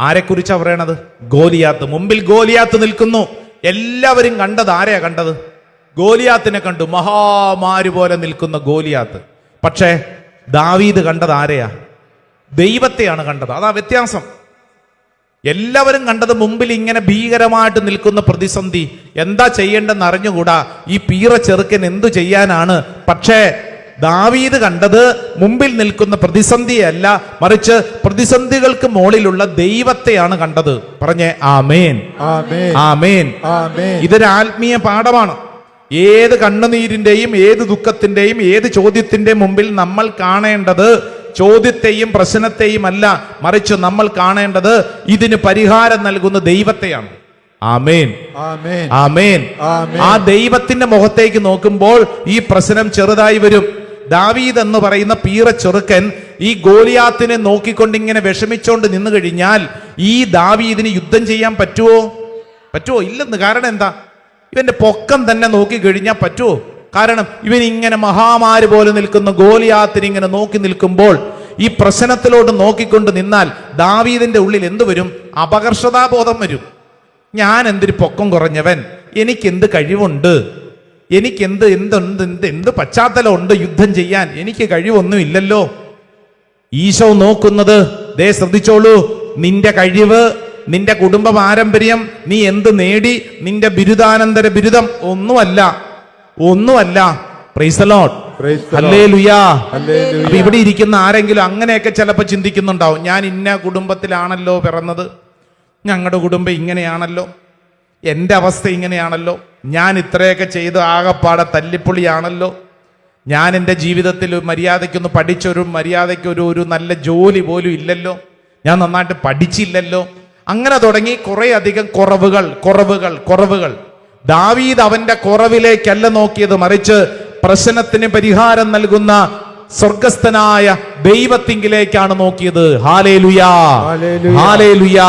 ആരെക്കുറിച്ചാ പറയണത്? ഗോലിയാത്ത്. മുമ്പിൽ ഗോലിയാത്ത് നിൽക്കുന്നു. എല്ലാവരും കണ്ടത് ആരെയാ കണ്ടത്? ഗോലിയാത്തിനെ കണ്ടു, മഹാമാരി പോലെ നിൽക്കുന്ന ഗോലിയാത്ത്. പക്ഷേ ദാവീദ് കണ്ടത് ആരെയാ? ദൈവത്തെയാണ് കണ്ടത്. അതാ വ്യത്യാസം. എല്ലാവരും കണ്ടത് മുമ്പിൽ ഇങ്ങനെ ഭീകരമായിട്ട് നിൽക്കുന്ന പ്രതിസന്ധി, എന്താ ചെയ്യേണ്ടെന്ന് അറിഞ്ഞുകൂടാ, ഈ പീറ ചെറുക്കൻ എന്തു ചെയ്യാനാണ്. പക്ഷേ ദാവീദ് കണ്ടത് മുമ്പിൽ നിൽക്കുന്ന പ്രതിസന്ധിയല്ല, മറിച്ച് പ്രതിസന്ധികൾക്ക് മുകളിലുള്ള ദൈവത്തെയാണ് കണ്ടത്. പറഞ്ഞേ ആമേൻ, ആമേൻ. ഇതൊരു ആത്മീയ പാഠമാണ്. ഏത് കണ്ണുനീരിന്റെയും ഏത് ദുഃഖത്തിന്റെയും ഏത് ചോദ്യത്തിന്റെയും മുമ്പിൽ നമ്മൾ കാണേണ്ടത് ചോദ്യത്തെയും പ്രശ്നത്തെയും അല്ല, മറിച്ച് നമ്മൾ കാണേണ്ടത് ഇതിന് പരിഹാരം നൽകുന്ന ദൈവത്തെയാണ്. ആമേൻ, ആമേൻ. ആ ദൈവത്തിന്റെ മുഖത്തേക്ക് നോക്കുമ്പോൾ ഈ പ്രശ്നം ചെറുതായി വരും. ദാവീദ് എന്ന് പറയുന്ന പീറ ചെറുക്കൻ ഈ ഗോലിയാത്തിനെ നോക്കിക്കൊണ്ട് ഇങ്ങനെ വിഷമിച്ചോണ്ട് നിന്നു കഴിഞ്ഞാൽ ഈ ദാവീദിന് യുദ്ധം ചെയ്യാൻ പറ്റുമോ? ഇല്ലെന്ന്. കാരണം എന്താ? ഇവന്റെ പൊക്കം തന്നെ നോക്കി കഴിഞ്ഞാൽ പറ്റുമോ? കാരണം ഇവൻ ഇങ്ങനെ മഹാമാരി പോലെ നിൽക്കുന്ന ഗോലിയാത്തിനെ ഇങ്ങനെ നോക്കി നിൽക്കുമ്പോൾ ഈ പ്രശ്നത്തിലോട്ട് നോക്കിക്കൊണ്ട് നിന്നാൽ ദാവീദിന്റെ ഉള്ളിൽ എന്ത് വരും? അപകർഷതാബോധം വരും. ഞാൻ എന്തൊരു പൊക്കം കുറഞ്ഞവൻ, എനിക്കെന്ത് കഴിവുണ്ട്, എന്ത് പശ്ചാത്തലമുണ്ട് യുദ്ധം ചെയ്യാൻ, എനിക്ക് കഴിവൊന്നും ഇല്ലല്ലോ. ഈശോ നോക്കുന്നത്, ദേ ശ്രദ്ധിച്ചോളൂ, നിന്റെ കഴിവ്, നിന്റെ കുടുംബ പാരമ്പര്യം, നീ എന്ത് നേടി, നിന്റെ ബിരുദാനന്തര ബിരുദം ഒന്നുമല്ല. പ്രൈസ് ദി ലോർഡ്, ഹല്ലേലൂയാ. അപ്പൊ ഇവിടെ ഇരിക്കുന്ന ആരെങ്കിലും അങ്ങനെയൊക്കെ ചിലപ്പോൾ ചിന്തിക്കുന്നുണ്ടാവും, ഞാൻ ഇന്ന കുടുംബത്തിലാണല്ലോ പിറന്നത്, ഞങ്ങളുടെ കുടുംബം ഇങ്ങനെയാണല്ലോ, എൻ്റെ അവസ്ഥ ഇങ്ങനെയാണല്ലോ, ഞാൻ ഇത്രയൊക്കെ ചെയ്ത് ആകപ്പാടെ തല്ലിപ്പൊളിയാണല്ലോ, ഞാൻ എൻ്റെ ജീവിതത്തിൽ മര്യാദയ്ക്കൊന്ന് മര്യാദയ്ക്ക് നല്ല ജോലി പോലും ഇല്ലല്ലോ, ഞാൻ നന്നായിട്ട് പഠിച്ചില്ലല്ലോ, അങ്ങനെ തുടങ്ങി കുറെ അധികം കുറവുകൾ. ദാവീദ് അവന്റെ കുറവിലേക്കല്ല നോക്കിയത്, മറിച്ച് പ്രശ്നത്തിന് പരിഹാരം നൽകുന്ന സ്വർഗസ്ഥനായ ദൈവത്തിങ്കിലേക്കാണ് നോക്കിയത്. Hallelujah, hallelujah.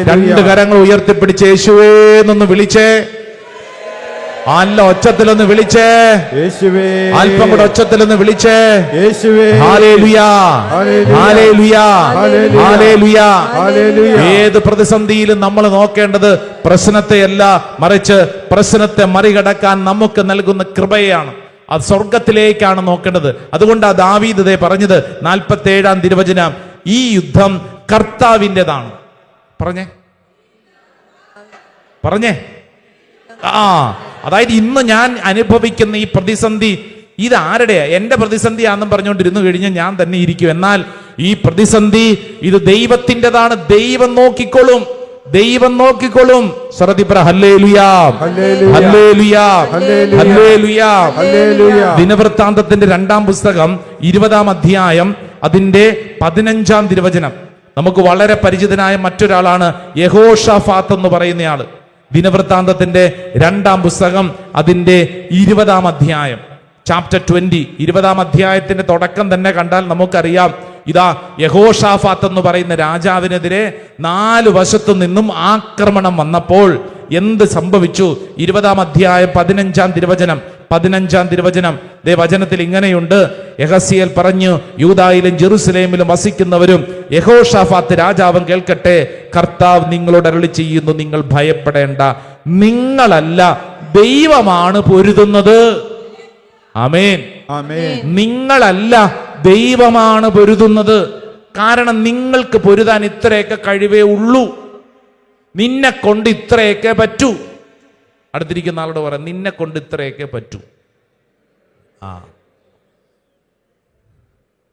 രണ്ട് കരങ്ങൾ ഉയർത്തിപ്പിടിച്ച് യേശുവേ എന്നൊന്ന് വിളിച്ചേ. അല്ല, ഒച്ചത്തിലൊന്ന് വിളിച്ചേ. അല്പം കൂടെ ഒച്ചത്തിലൊന്ന് വിളിച്ചേ. Hallelujah, hallelujah, hallelujah. ഏത് പ്രതിസന്ധിയിലും നമ്മൾ നോക്കേണ്ടത് പ്രശ്നത്തെയല്ല, മറിച്ച് പ്രശ്നത്തെ മറികടക്കാൻ നമുക്ക് നൽകുന്ന കൃപയാണ്. അത് സ്വർഗത്തിലേക്കാണ് നോക്കേണ്ടത്. അതുകൊണ്ട് ആ ദാവീദ് പറഞ്ഞത് 47-ാം തിരുവചനം, ഈ യുദ്ധം കർത്താവിൻ്റെതാണ്. പറഞ്ഞേ. അതായത് ഇന്ന് ഞാൻ അനുഭവിക്കുന്ന ഈ പ്രതിസന്ധി ഇത് ആരുടെയാ? എന്റെ പ്രതിസന്ധിയാണെന്നും പറഞ്ഞുകൊണ്ടിരുന്നു കഴിഞ്ഞാൽ ഞാൻ തന്നെ ഇരിക്കും. എന്നാൽ ഈ പ്രതിസന്ധി ഇത് ദൈവത്തിൻ്റെതാണ്. ദൈവം നോക്കിക്കൊള്ളും. ദിനവൃത്താന്തത്തിന്റെ 2-ാം പുസ്തകം 20-ാം അധ്യായം അതിന്റെ 15-ാം തിരുവചനം. നമുക്ക് വളരെ പരിചിതനായ മറ്റൊരാളാണ് യഹോഷാഫാത്ത് എന്ന് പറയുന്നയാള്. ദിനവൃത്താന്തത്തിന്റെ 2-ാം പുസ്തകം അതിന്റെ 20-ാം അധ്യായം ചാപ്റ്റർ 20, 20-ാം അധ്യായത്തിന്റെ തുടക്കം തന്നെ കണ്ടാൽ നമുക്കറിയാം, ഇതാ യഹോഷാഫാത്ത് എന്ന് പറയുന്ന രാജാവിനെതിരെ 4 വശത്തു നിന്നും ആക്രമണം വന്നപ്പോൾ എന്ത് സംഭവിച്ചു? 20-ാം അധ്യായം 15-ാം തിരുവചനം വചനത്തിൽ ഇങ്ങനെയുണ്ട്. യഹസ്യേൽ പറഞ്ഞു, യൂദായിലും ജെറുസലേമിലും വസിക്കുന്നവരും യഹോഷാഫാത്ത് രാജാവും കേൾക്കട്ടെ, കർത്താവ് നിങ്ങളോട് അരുളി ചെയ്യുന്നു, നിങ്ങൾ ഭയപ്പെടേണ്ട, നിങ്ങളല്ല ദൈവമാണ് പൊരുതുന്നത്. ആമേൻ. ആമേൻ. നിങ്ങളല്ല, ദൈവമാണ് പൊരുതുന്നത്. കാരണം നിങ്ങൾക്ക് പൊരുതാൻ ഇത്രയൊക്കെ കഴിവേ ഉള്ളൂ. നിന്നെ കൊണ്ട് ഇത്രയൊക്കെ പറ്റൂ. അടുത്തിരിക്കുന്ന ആളോട് പറയാം, നിന്നെ കൊണ്ട് ഇത്രയൊക്കെ പറ്റൂ.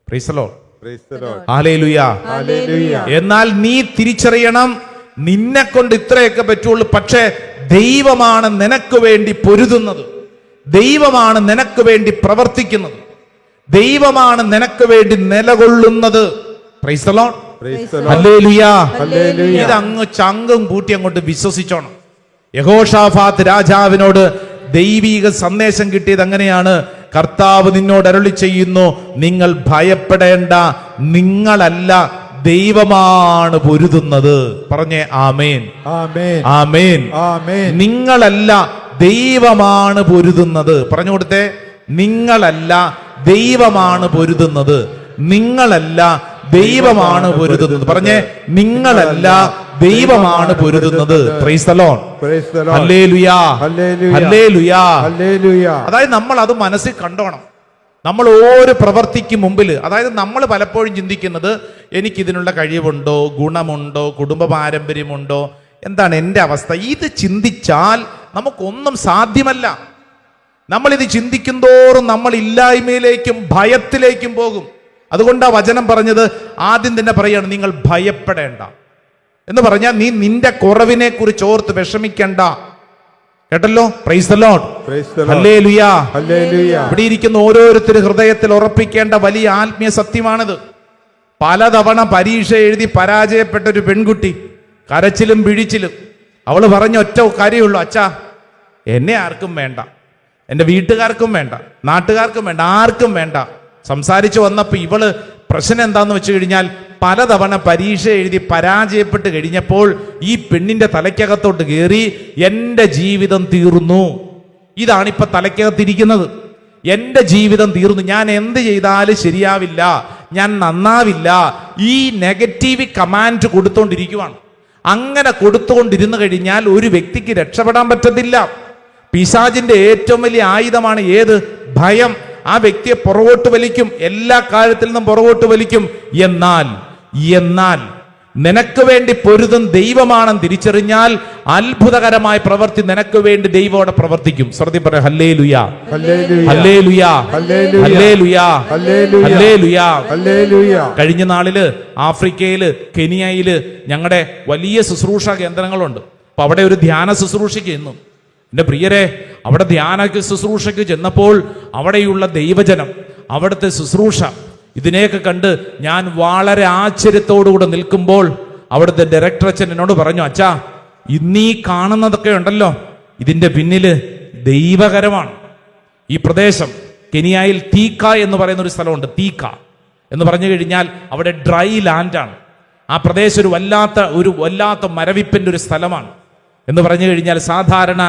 Price the Lord. Praise the Lord. Hallelujah. Hallelujah. എന്നാൽ നീ തിരിച്ചറിയണം, നിന്നെ കൊണ്ട് ഇത്രയൊക്കെ പറ്റുള്ളൂ. പക്ഷേ ദൈവമാണ് നിനക്ക് വേണ്ടി പൊരുതുന്നത്. ദൈവമാണ് നിനക്ക് വേണ്ടി പ്രവർത്തിക്കുന്നത്. ദൈവമാണ് നിനക്ക് വേണ്ടി നിലകൊള്ളുന്നത്. Price the Lord. Praise the Lord. Hallelujah. Hallelujah. ഇതങ്ങ് ചങ്കും കൂട്ടി അങ്ങോട്ട് വിശ്വസിച്ചോണം. യഹോഷാഫാത്ത് രാജാവിനോട് ദൈവിക സന്ദേശം കിട്ടിയത് അങ്ങനെയാണ്. കർത്താവ് നിന്നോട് അരുളി ചെയ്യുന്നു, നിങ്ങൾ ഭയപ്പെടേണ്ട, നിങ്ങളല്ല, ദൈവമാണ് പൊരുതുന്നത്. പറഞ്ഞേ ആമേൻ. ആമേൻ. ആമേൻ. ആമേൻ. നിങ്ങളല്ല, ദൈവമാണ് പൊരുതുന്നത്. പറഞ്ഞു കൊടുത്തേ, നിങ്ങളല്ല, ദൈവമാണ് പൊരുതുന്നത്. നിങ്ങളല്ല, ദൈവമാണ് പൊരുതുന്നത്. പറഞ്ഞേ, നിങ്ങളല്ല, ദൈവമാണ് പൊരുതുന്നത്. Price the Lord. Praise the Lord. Hallelujah. Hallelujah. Hallelujah. Hallelujah. അതായത് നമ്മൾ അത് മനസ്സിൽ കണ്ടോണം. നമ്മൾ ഓരോ പ്രവർത്തിക്ക് മുമ്പിൽ, അതായത് നമ്മൾ പലപ്പോഴും ചിന്തിക്കുന്നത്, എനിക്കിതിനുള്ള കഴിവുണ്ടോ, ഗുണമുണ്ടോ, കുടുംബ പാരമ്പര്യമുണ്ടോ, എന്താണ് എൻ്റെ അവസ്ഥ. ഇത് ചിന്തിച്ചാൽ നമുക്കൊന്നും സാധ്യമല്ല. നമ്മളിത് ചിന്തിക്കും തോറും നമ്മൾ ഇല്ലായ്മയിലേക്കും ഭയത്തിലേക്കും പോകും. അതുകൊണ്ടാണ് വചനം പറഞ്ഞത്, ആദ്യം തന്നെ പറയാണ്, നിങ്ങൾ ഭയപ്പെടേണ്ട എന്ന് പറഞ്ഞാൽ നീ നിന്റെ കുറവിനെ കുറിച്ച് ഓർത്ത് വിഷമിക്കണ്ട. കേട്ടല്ലോ. Price the Lord. Praise the Lord. Hallelujah. Hallelujah. ഇവിടെ ഇരിക്കുന്ന ഓരോരുത്തരും ഹൃദയത്തിൽ ഉറപ്പിക്കേണ്ട വലിയ ആത്മീയ സത്യമാണിത്. പലതവണ പരീക്ഷ എഴുതി പരാജയപ്പെട്ട ഒരു പെൺകുട്ടി, കരച്ചിലും പിഴിച്ചിലും, അവള് പറഞ്ഞ ഒറ്റ കാര്യമുള്ളൂ, അച്ഛാ എന്നെ ആർക്കും വേണ്ട, എൻ്റെ വീട്ടുകാർക്കും വേണ്ട, നാട്ടുകാർക്കും വേണ്ട, ആർക്കും വേണ്ട. സംസാരിച്ചു വന്നപ്പോൾ ഇവള് പ്രശ്നം എന്താന്ന് വെച്ച് കഴിഞ്ഞാൽ, പലതവണ പരീക്ഷ എഴുതി പരാജയപ്പെട്ട് കഴിഞ്ഞപ്പോൾ ഈ പെണ്ണിന്റെ തലയ്ക്കകത്തോട്ട് കയറി, എൻ്റെ ജീവിതം തീർന്നു. ഇതാണിപ്പോ തലയ്ക്കകത്തിരിക്കുന്നത്. എൻ്റെ ജീവിതം തീർന്നു, ഞാൻ എന്ത് ചെയ്താലും ശരിയാവില്ല, ഞാൻ നന്നാവില്ല. ഈ നെഗറ്റീവ് കമാൻഡ് കൊടുത്തോണ്ടിരിക്കുവാണ്. അങ്ങനെ കൊടുത്തുകൊണ്ടിരുന്നു കഴിഞ്ഞാൽ ഒരു വ്യക്തിക്ക് രക്ഷപ്പെടാൻ പറ്റത്തില്ല. പിശാചിന്റെ ഏറ്റവും വലിയ ആയുധമാണ് ഏത്? ഭയം. ആ വ്യക്തിയെ പുറകോട്ട് വലിക്കും, എല്ലാ കാര്യത്തിൽ നിന്നും പുറകോട്ട് വലിക്കും. എന്നാൽ നിനക്ക് വേണ്ടി പൊരുതും ദൈവമാണെന്ന് തിരിച്ചറിഞ്ഞാൽ അത്ഭുതകരമായ പ്രവൃത്തി നിനക്ക് വേണ്ടി ദൈവോടെ പ്രവർത്തിക്കും. ശ്രദ്ധ പറ, hallelujah. Hallelujah. Hallelujah. Hallelujah. Hallelujah. Hallelujah. Hallelujah. Hallelujah. കഴിഞ്ഞ നാളില് ആഫ്രിക്കയില്, കെനിയയില് ഞങ്ങളുടെ വലിയ ശുശ്രൂഷ കേന്ദ്രങ്ങളുണ്ട്. അപ്പൊ അവിടെ ഒരു ധ്യാന ശുശ്രൂഷയ്ക്ക് ചെന്നു. എൻ്റെ പ്രിയരെ, അവിടെ ധ്യാന ശുശ്രൂഷയ്ക്ക് ചെന്നപ്പോൾ അവിടെയുള്ള ദൈവജനം, അവിടുത്തെ ശുശ്രൂഷ, ഇതിനെയൊക്കെ കണ്ട് ഞാൻ വളരെ ആശ്ചര്യത്തോടുകൂടെ നിൽക്കുമ്പോൾ അവിടുത്തെ ഡയറക്ടർ അച്ഛൻ എന്നോട് പറഞ്ഞു, അച്ഛാ ഇന്നീ കാണുന്നതൊക്കെ ഉണ്ടല്ലോ, ഇതിൻ്റെ പിന്നില് ദൈവകരമാണ്. ഈ പ്രദേശം കെനിയയിൽ തീക്ക എന്ന് പറയുന്ന ഒരു സ്ഥലമുണ്ട്. തീക്ക എന്ന് പറഞ്ഞു കഴിഞ്ഞാൽ അവിടെ ഡ്രൈ ലാൻഡാണ്. ആ പ്രദേശം ഒരു വല്ലാത്ത മരവിപ്പിൻ്റെ ഒരു സ്ഥലമാണ്. എന്ന് പറഞ്ഞു കഴിഞ്ഞാൽ സാധാരണ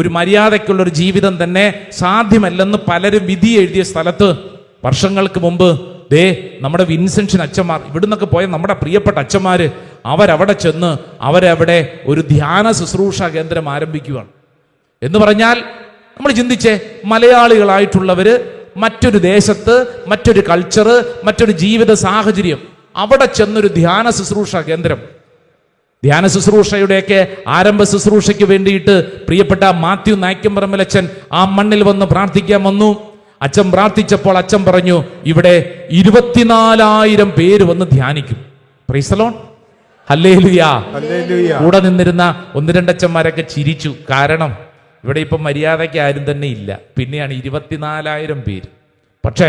ഒരു മര്യാദയ്ക്കുള്ള ഒരു ജീവിതം തന്നെ സാധ്യമല്ലെന്ന് പലരും വിധി എഴുതിയ സ്ഥലത്ത് വർഷങ്ങൾക്ക് മുമ്പ് നമ്മുടെ വിൻസെൻഷൻ അച്ഛന്മാർ, ഇവിടുന്നൊക്കെ പോയ നമ്മുടെ പ്രിയപ്പെട്ട അച്ഛന്മാര്, അവരവിടെ ചെന്ന് അവരവിടെ ഒരു ധ്യാന ശുശ്രൂഷ കേന്ദ്രം ആരംഭിക്കുകയാണ്. എന്ന് പറഞ്ഞാൽ നമ്മൾ ചിന്തിച്ചേ, മലയാളികളായിട്ടുള്ളവര് മറ്റൊരു ദേശത്ത്, മറ്റൊരു കൾച്ചറ്, മറ്റൊരു ജീവിത സാഹചര്യം, അവിടെ ചെന്നൊരു ധ്യാന ശുശ്രൂഷ കേന്ദ്രം. ധ്യാന ശുശ്രൂഷയുടെയൊക്കെ ആരംഭ ശുശ്രൂഷയ്ക്ക് വേണ്ടിയിട്ട് പ്രിയപ്പെട്ട മാത്യു നായ്ക്കമ്പറമ്പലച്ചൻ ആ മണ്ണിൽ വന്ന് പ്രാർത്ഥിക്കാൻ വന്നു. അച്ഛൻ പ്രാർത്ഥിച്ചപ്പോൾ അച്ഛൻ പറഞ്ഞു, ഇവിടെ 24,000 പേര് വന്ന് ധ്യാനിക്കും. Praise the Lord. Hallelujah. Hallelujah. കൂടെ നിന്നിരുന്ന 1-2 അച്ഛന്മാരൊക്കെ ചിരിച്ചു. കാരണം ഇവിടെ ഇപ്പം മര്യാദയ്ക്ക് ആരും തന്നെ ഇല്ല, പിന്നെയാണ് 24,000 പേര്. പക്ഷേ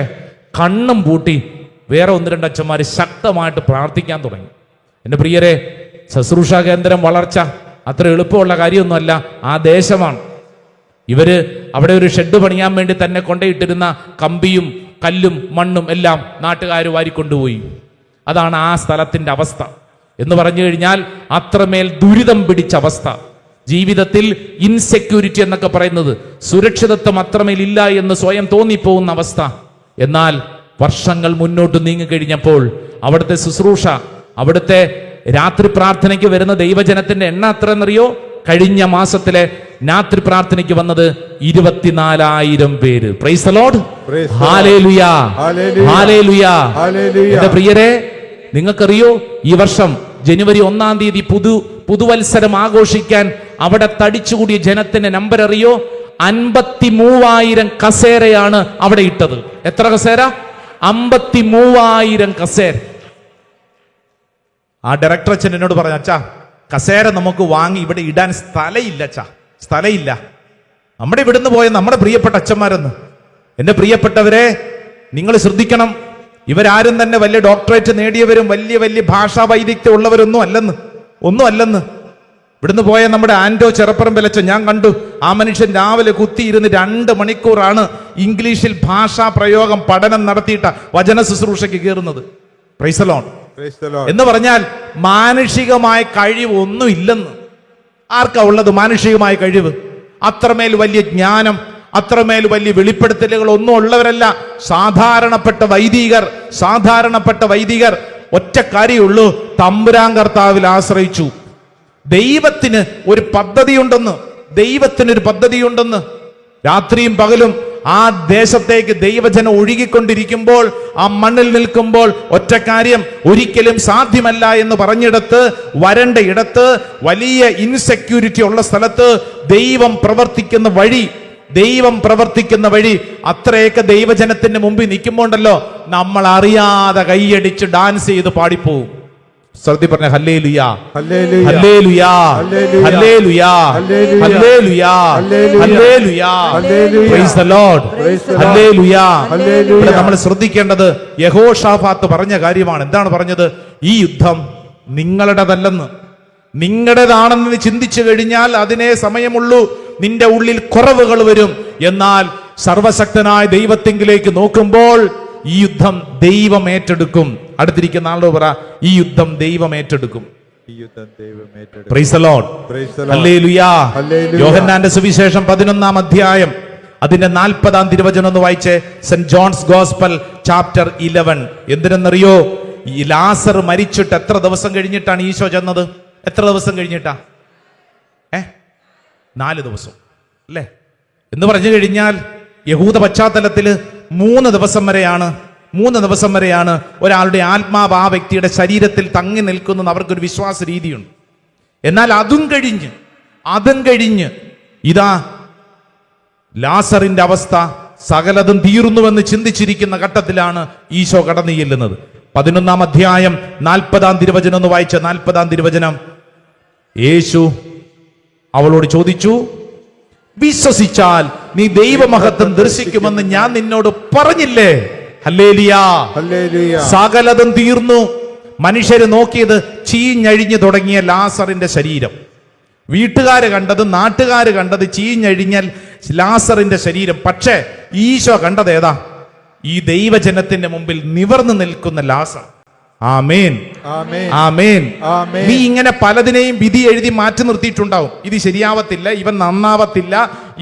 കണ്ണും പൂട്ടി വേറെ 1-2 അച്ഛന്മാർ ശക്തമായിട്ട് പ്രാർത്ഥിക്കാൻ തുടങ്ങി. എൻ്റെ പ്രിയരെ, ശുശ്രൂഷാ കേന്ദ്രം വളർച്ച അത്ര എളുപ്പമുള്ള കാര്യമൊന്നുമല്ല. ആ ദേശമാണ്. ഇവര് അവിടെ ഒരു ഷെഡ് പണിയാൻ വേണ്ടി തന്നെ കൊണ്ടയിട്ടിരുന്ന കമ്പിയും കല്ലും മണ്ണും എല്ലാം നാട്ടുകാർ വാരിക്കൊണ്ടുപോയി. അതാണ് ആ സ്ഥലത്തിന്റെ അവസ്ഥ. എന്ന് പറഞ്ഞു കഴിഞ്ഞാൽ അത്രമേൽ ദുരിതം പിടിച്ച അവസ്ഥ. ജീവിതത്തിൽ ഇൻസെക്യൂരിറ്റി എന്നൊക്കെ പറയുന്നത്, സുരക്ഷിതത്വം അത്രമേൽ ഇല്ല എന്ന് സ്വയം തോന്നിപ്പോകുന്ന അവസ്ഥ. എന്നാൽ വർഷങ്ങൾ മുന്നോട്ട് നീങ്ങിക്കഴിഞ്ഞപ്പോൾ അവിടുത്തെ ശുശ്രൂഷ, അവിടുത്തെ രാത്രി പ്രാർത്ഥനയ്ക്ക് വരുന്ന ദൈവജനത്തിന്റെ എണ്ണം എത്ര എന്നറിയോ? കഴിഞ്ഞ മാസത്തിലെ രാത്രി പ്രാർത്ഥനയ്ക്ക് വന്നത് 24,000 പേര്. Price the Lord. Praise the Lord. Hallelujah, Hallelujah. Hallelujah. Hallelujah. എന്റെ പ്രിയരെ, നിങ്ങൾക്കറിയോ ഈ വർഷം ജനുവരി 1-ാം തീയതി പുതുവത്സരം ആഘോഷിക്കാൻ അവിടെ തടിച്ചുകൂടിയ ജനത്തിന്റെ നമ്പർ അറിയോ? 53,000 കസേരയാണ് അവിടെ ഇട്ടത്. എത്ര കസേര? 53,000 കസേര. ആ ഡയറക്ടർ അച്ഛൻ എന്നോട് പറഞ്ഞു, അച്ഛാ കസേര നമുക്ക് വാങ്ങി ഇവിടെ ഇടാൻ സ്ഥലമില്ല അച്ഛാ, സ്ഥലമില്ല. നമ്മുടെ ഇവിടുന്ന് പോയ നമ്മുടെ പ്രിയപ്പെട്ട അച്ഛന്മാരെന്ന്. എന്റെ പ്രിയപ്പെട്ടവരെ, നിങ്ങൾ ശ്രദ്ധിക്കണം, ഇവരാരും തന്നെ വലിയ ഡോക്ടറേറ്റ് നേടിയവരും വലിയ വലിയ ഭാഷാ വൈദഗ്ധ്യം ഉള്ളവരൊന്നും അല്ലെന്ന്. ഇവിടുന്ന് പോയ നമ്മുടെ ആന്റോ ചെറുപ്പറമ്പിലച്ഛൻ ഞാൻ കണ്ടു. ആ മനുഷ്യൻ രാവിലെ കുത്തിയിരുന്ന് 2 മണിക്കൂറാണ് ഇംഗ്ലീഷിൽ ഭാഷാ പ്രയോഗം പഠനം നടത്തിയിട്ട വചന ശുശ്രൂഷയ്ക്ക് കയറുന്നത്. Price the Lord. Praise the Lord. എന്ന് പറഞ്ഞാൽ മാനുഷികമായ കഴിവ് ഒന്നും ഇല്ലെന്ന്. ആർക്കാ ഉള്ളത് മാനുഷികമായ കഴിവ്? അത്രമേൽ വലിയ ജ്ഞാനം, അത്രമേൽ വലിയ വെളിപ്പെടുത്തലുകൾ ഒന്നും ഉള്ളവരല്ല സാധാരണപ്പെട്ട വൈദികർ. ഒറ്റ കാര്യമുള്ളൂ, തമ്പുരാൻ കർത്താവിൽ ആശ്രയിച്ചു. ദൈവത്തിന് ഒരു പദ്ധതിയുണ്ടെന്ന്. രാത്രിയും പകലും ആ ദേശത്തേക്ക് ദൈവജനം ഒഴുകിക്കൊണ്ടിരിക്കുമ്പോൾ, ആ മണ്ണിൽ നിൽക്കുമ്പോൾ ഒറ്റ കാര്യം, ഒരിക്കലും സാധ്യമല്ല എന്ന് പറഞ്ഞിടത്ത്, വരണ്ട ഇടത്ത്, വലിയ ഇൻസെക്യൂരിറ്റി ഉള്ള സ്ഥലത്ത് ദൈവം പ്രവർത്തിക്കുന്ന വഴി അത്രയൊക്കെ ദൈവജനത്തിന്റെ മുമ്പിൽ നിൽക്കുമ്പോണ്ടല്ലോ നമ്മൾ അറിയാതെ കൈയടിച്ച് ഡാൻസ് ചെയ്ത് പാടിപ്പോവും. ശ്രദ്ധി പറഞ്ഞ hallelujah, Hallelujah. Hallelujah, hallelujah, hallelujah, hallelujah. Hallelujah. Price the Lord. Praise the Lord. Hallelujah. Hallelujah. ഇവിടെ നമ്മൾ ശ്രദ്ധിക്കേണ്ടത് യഹോഷാഫാത്ത് പറഞ്ഞ കാര്യമാണ്. എന്താണ് പറഞ്ഞത്? ഈ യുദ്ധം നിങ്ങളുടേതാണെന്ന് ചിന്തിച്ചു കഴിഞ്ഞാൽ അതിനേ സമയമുള്ളൂ. നിന്റെ ഉള്ളിൽ കുറവുകൾ വരും. എന്നാൽ സർവശക്തനായ ദൈവത്തിങ്കിലേക്ക് നോക്കുമ്പോൾ ഈ യുദ്ധം ദൈവം ഏറ്റെടുക്കും. അടുത്തിരിക്കുന്ന ആളോട് പറ, ഈ യുദ്ധം ദൈവം ഏറ്റെടുക്കും. Price the Lord. Praise the Lord. Hallelujah. Hallelujah. യോഹന്നാന്റെ സുവിശേഷം 11-ാം അധ്യായം അതിന്റെ 40-ാം തിരുവചനം ഒന്ന് വായിച്ചേ. Saint John's gospel chapter 11. എന്തിനെന്നറിയോ? ഈ ലാസർ മരിച്ചിട്ട് എത്ര ദിവസം കഴിഞ്ഞിട്ടാണ് ഈശോ ചെന്നത്? എത്ര ദിവസം കഴിഞ്ഞിട്ടാ? 4 ദിവസം അല്ലേ? എന്ന് പറഞ്ഞു കഴിഞ്ഞാൽ യഹൂദ പശ്ചാത്തലത്തിൽ 3 ദിവസം വരെയാണ് ഒരാളുടെ ആത്മാവ് ആ വ്യക്തിയുടെ ശരീരത്തിൽ തങ്ങി നിൽക്കുന്നത് അവർക്കൊരു വിശ്വാസ രീതിയുണ്ട്. എന്നാൽ അതും കഴിഞ്ഞ് ഇതാ ലാസറിന്റെ അവസ്ഥ, സകലതും തീർന്നുവെന്ന് ചിന്തിച്ചിരിക്കുന്ന ഘട്ടത്തിലാണ് ഈശോ കടന്നു ചെല്ലുന്നത്. 11-ാം അധ്യായം 40-ാം തിരുവചനം ഒന്ന് വായിച്ച. 40-ാം തിരുവചനം. യേശു അവളോട് ചോദിച്ചു, വിശ്വസിച്ചാൽ നീ ദൈവമഹത്വം ദർശിക്കുമെന്ന് ഞാൻ നിന്നോട് പറഞ്ഞില്ലേ? ഹല്ലേലൂയ. Hallelujah. സകലതും തീർന്നു. മനുഷ്യര് നോക്കിയത് ചീഞ്ഞഴിഞ്ഞു തുടങ്ങിയ ലാസറിന്റെ ശരീരം. വീട്ടുകാര് കണ്ടത്, നാട്ടുകാര് കണ്ടത് ചീഞ്ഞഴിഞ്ഞ ലാസറിന്റെ ശരീരം. പക്ഷേ ഈശോ കണ്ടത് ഏതാ? ഈ ദൈവജനത്തിന്റെ മുമ്പിൽ നിവർന്നു നിൽക്കുന്ന ലാസർ. ആമേൻ, Amen. ആമേൻ. Amen. നീ ഇങ്ങനെ പലതിനെയും വിധി എഴുതി മാറ്റി നിർത്തിയിട്ടുണ്ടാവും. ഇത് ശരിയാവത്തില്ല, ഇവൻ നന്നാവത്തില്ല,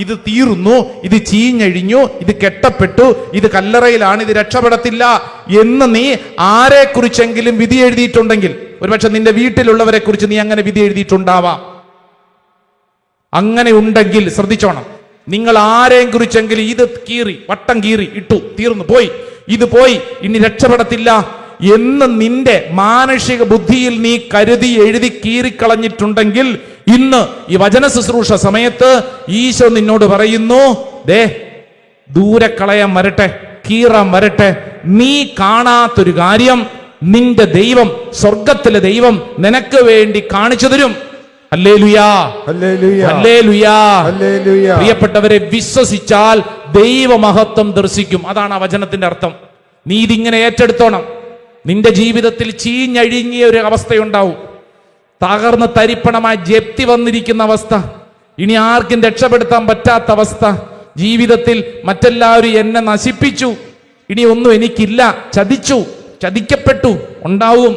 ഇത് തീർന്നു, ഇത് ചീഞ്ഞഴിഞ്ഞു, ഇത് കെട്ടപ്പെട്ടു, ഇത് കല്ലറയിലാണ്, ഇത് രക്ഷപ്പെടത്തില്ല എന്ന് നീ ആരെ കുറിച്ചെങ്കിലും വിധി എഴുതിയിട്ടുണ്ടെങ്കിൽ, ഒരുപക്ഷെ നിന്റെ വീട്ടിലുള്ളവരെ കുറിച്ച് നീ അങ്ങനെ വിധി എഴുതിയിട്ടുണ്ടാവാം. അങ്ങനെ ഉണ്ടെങ്കിൽ ശ്രദ്ധിച്ചോണം. നിങ്ങൾ ആരെയും കുറിച്ചെങ്കിലും ഇത് വട്ടം കീറി ഇട്ടു, തീർന്നു പോയി, ഇത് പോയി, ഇനി രക്ഷപ്പെടത്തില്ല എന്ന് നിന്റെ മാനുഷിക ബുദ്ധിയിൽ നീ കരുതി എഴുതി കീറിക്കളഞ്ഞിട്ടുണ്ടെങ്കിൽ, ഇന്ന് ഈ വചന ശുശ്രൂഷ സമയത്ത് ഈശോ നിന്നോട് പറയുന്നു, ദേ ദൂരെ കളയാൻ വരട്ടെ, കീറാൻ വരട്ടെ. നീ കാണാത്തൊരു കാര്യം നിന്റെ ദൈവം, സ്വർഗത്തിലെ ദൈവം നിനക്ക് വേണ്ടി കാണിച്ചു തരും. ഹല്ലേലൂയാ, Hallelujah. ഹല്ലേലൂയാ. Hallelujah. പ്രിയപ്പെട്ടവരെ, വിശ്വസിച്ചാൽ ദൈവമഹത്വം ദർശിക്കും. അതാണ് ആ വചനത്തിന്റെ അർത്ഥം. നീ ഇതിങ്ങനെ ഏറ്റെടുത്തോണം. നിന്റെ ജീവിതത്തിൽ ചീഞ്ഞഴിങ്ങിയ ഒരു അവസ്ഥയുണ്ടാവും. തകർന്ന് തരിപ്പണമായി ജപ്തി വന്നിരിക്കുന്ന അവസ്ഥ, ഇനി ആർക്കും രക്ഷപ്പെടുത്താൻ പറ്റാത്ത അവസ്ഥ. ജീവിതത്തിൽ മറ്റെല്ലാവരും എന്നെ നശിപ്പിച്ചു, ഇനി ഒന്നും എനിക്കില്ല, ചതിക്കപ്പെട്ടു ഉണ്ടാവും.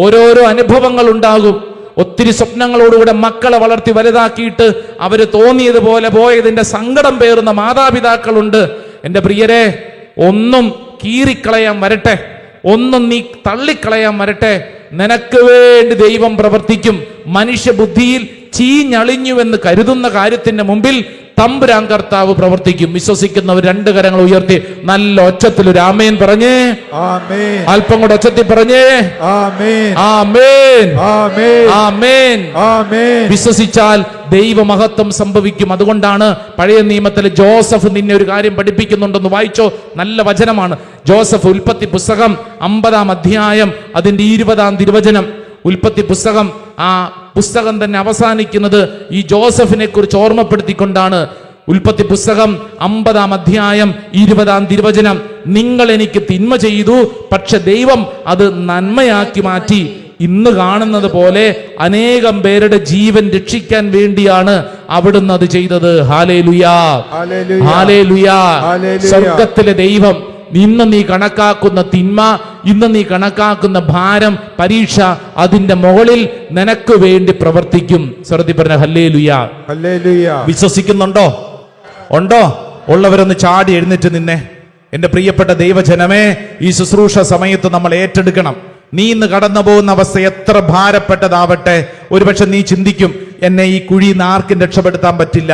ഓരോരോ അനുഭവങ്ങൾ ഉണ്ടാകും. ഒത്തിരി സ്വപ്നങ്ങളോടുകൂടെ മക്കളെ വളർത്തി വലുതാക്കിയിട്ട് അവര് തോന്നിയതുപോലെ പോയതിന്റെ സങ്കടം പേറുന്ന മാതാപിതാക്കളുണ്ട്. എൻ്റെ പ്രിയരെ, ഒന്നും കീറിക്കളയാൻ വരട്ടെ, ഒന്നും നീ തള്ളിക്കളയാൻ വരട്ടെ. നിനക്ക് വേണ്ടി ദൈവം പ്രവർത്തിക്കും. മനുഷ്യ ബുദ്ധിയിൽ ചീഞ്ഞളിഞ്ഞുവെന്ന് കരുതുന്ന കാര്യത്തിന്റെ മുമ്പിൽ തമ്പുരാൻ കർത്താവ് പ്രവർത്തിക്കും. വിശ്വസിക്കുന്നവർ രണ്ട് കരങ്ങൾ ഉയർത്തി നല്ല ഒച്ചത്തിൽ ഒരു ആമേൻ പറഞ്ഞേ. ആമേൻ. അല്പം കൂടെ ഒച്ചത്തിൽ പറഞ്ഞേ. ആമേൻ. ആമേൻ. ആമേൻ. ആമേൻ. ആമേൻ. വിശ്വസിച്ചാൽ ദൈവമഹത്വം സംഭവിക്കും. അതുകൊണ്ടാണ് പഴയ നിയമത്തിൽ ജോസഫ് നിന്നെ ഒരു കാര്യം പഠിപ്പിക്കുന്നുണ്ടെന്ന് വായിച്ചോ. നല്ല വചനമാണ്. ജോസഫ് ഉൽപ്പത്തി പുസ്തകം 50-ാം അധ്യായം അതിന്റെ 20-ാം തിരുവചനം. ഉൽപ്പത്തി പുസ്തകം, ആ പുസ്തകം തന്നെ അവസാനിക്കുന്നത് ഈ ജോസഫിനെ കുറിച്ച് ഓർമ്മപ്പെടുത്തിക്കൊണ്ടാണ്. ഉൽപ്പത്തി പുസ്തകം 50-ാം അധ്യായം 20-ാം തിരുവചനം. നിങ്ങൾ എനിക്ക് തിന്മ ചെയ്തു, പക്ഷെ ദൈവം അത് നന്മയാക്കി മാറ്റി. ഇന്ന് കാണുന്നത് പോലെ അനേകം പേരുടെ ജീവൻ രക്ഷിക്കാൻ വേണ്ടിയാണ് അവിടുന്ന് അത് ചെയ്തത്. ഹല്ലേലൂയാ, ഹല്ലേലൂയാ. സ്വർഗ്ഗത്തിലെ ദൈവം ഇന്ന് നീ കണക്കാക്കുന്ന തിന്മ, ഇന്ന് നീ കണക്കാക്കുന്ന ഭാരം, പരീക്ഷ, അതിന്റെ മുകളിൽ നിനക്ക് വേണ്ടി പ്രവർത്തിക്കും. സ്വർഗ്ഗത്തിൽ പറഞ്ഞ ഹല്ലേലൂയാ. ഹല്ലേലൂയാ. വിശ്വസിക്കുന്നുണ്ടോ? ഉണ്ടോ? ഉള്ളവരൊന്ന് ചാടി എഴുന്നേറ്റ് നിന്നെ. എന്റെ പ്രിയപ്പെട്ട ദൈവജനമേ, ഈ ശുശ്രൂഷ സമയത്ത് നമ്മൾ ഏറ്റെടുക്കണം. നീ ഇന്ന് കടന്നു പോകുന്ന അവസ്ഥ എത്ര ഭാരപ്പെട്ടതാവട്ടെ, ഒരുപക്ഷെ നീ ചിന്തിക്കും, എന്നെ ഈ കുഴിയിൽ നിന്ന് ആർക്കും രക്ഷപ്പെടുത്താൻ പറ്റില്ല,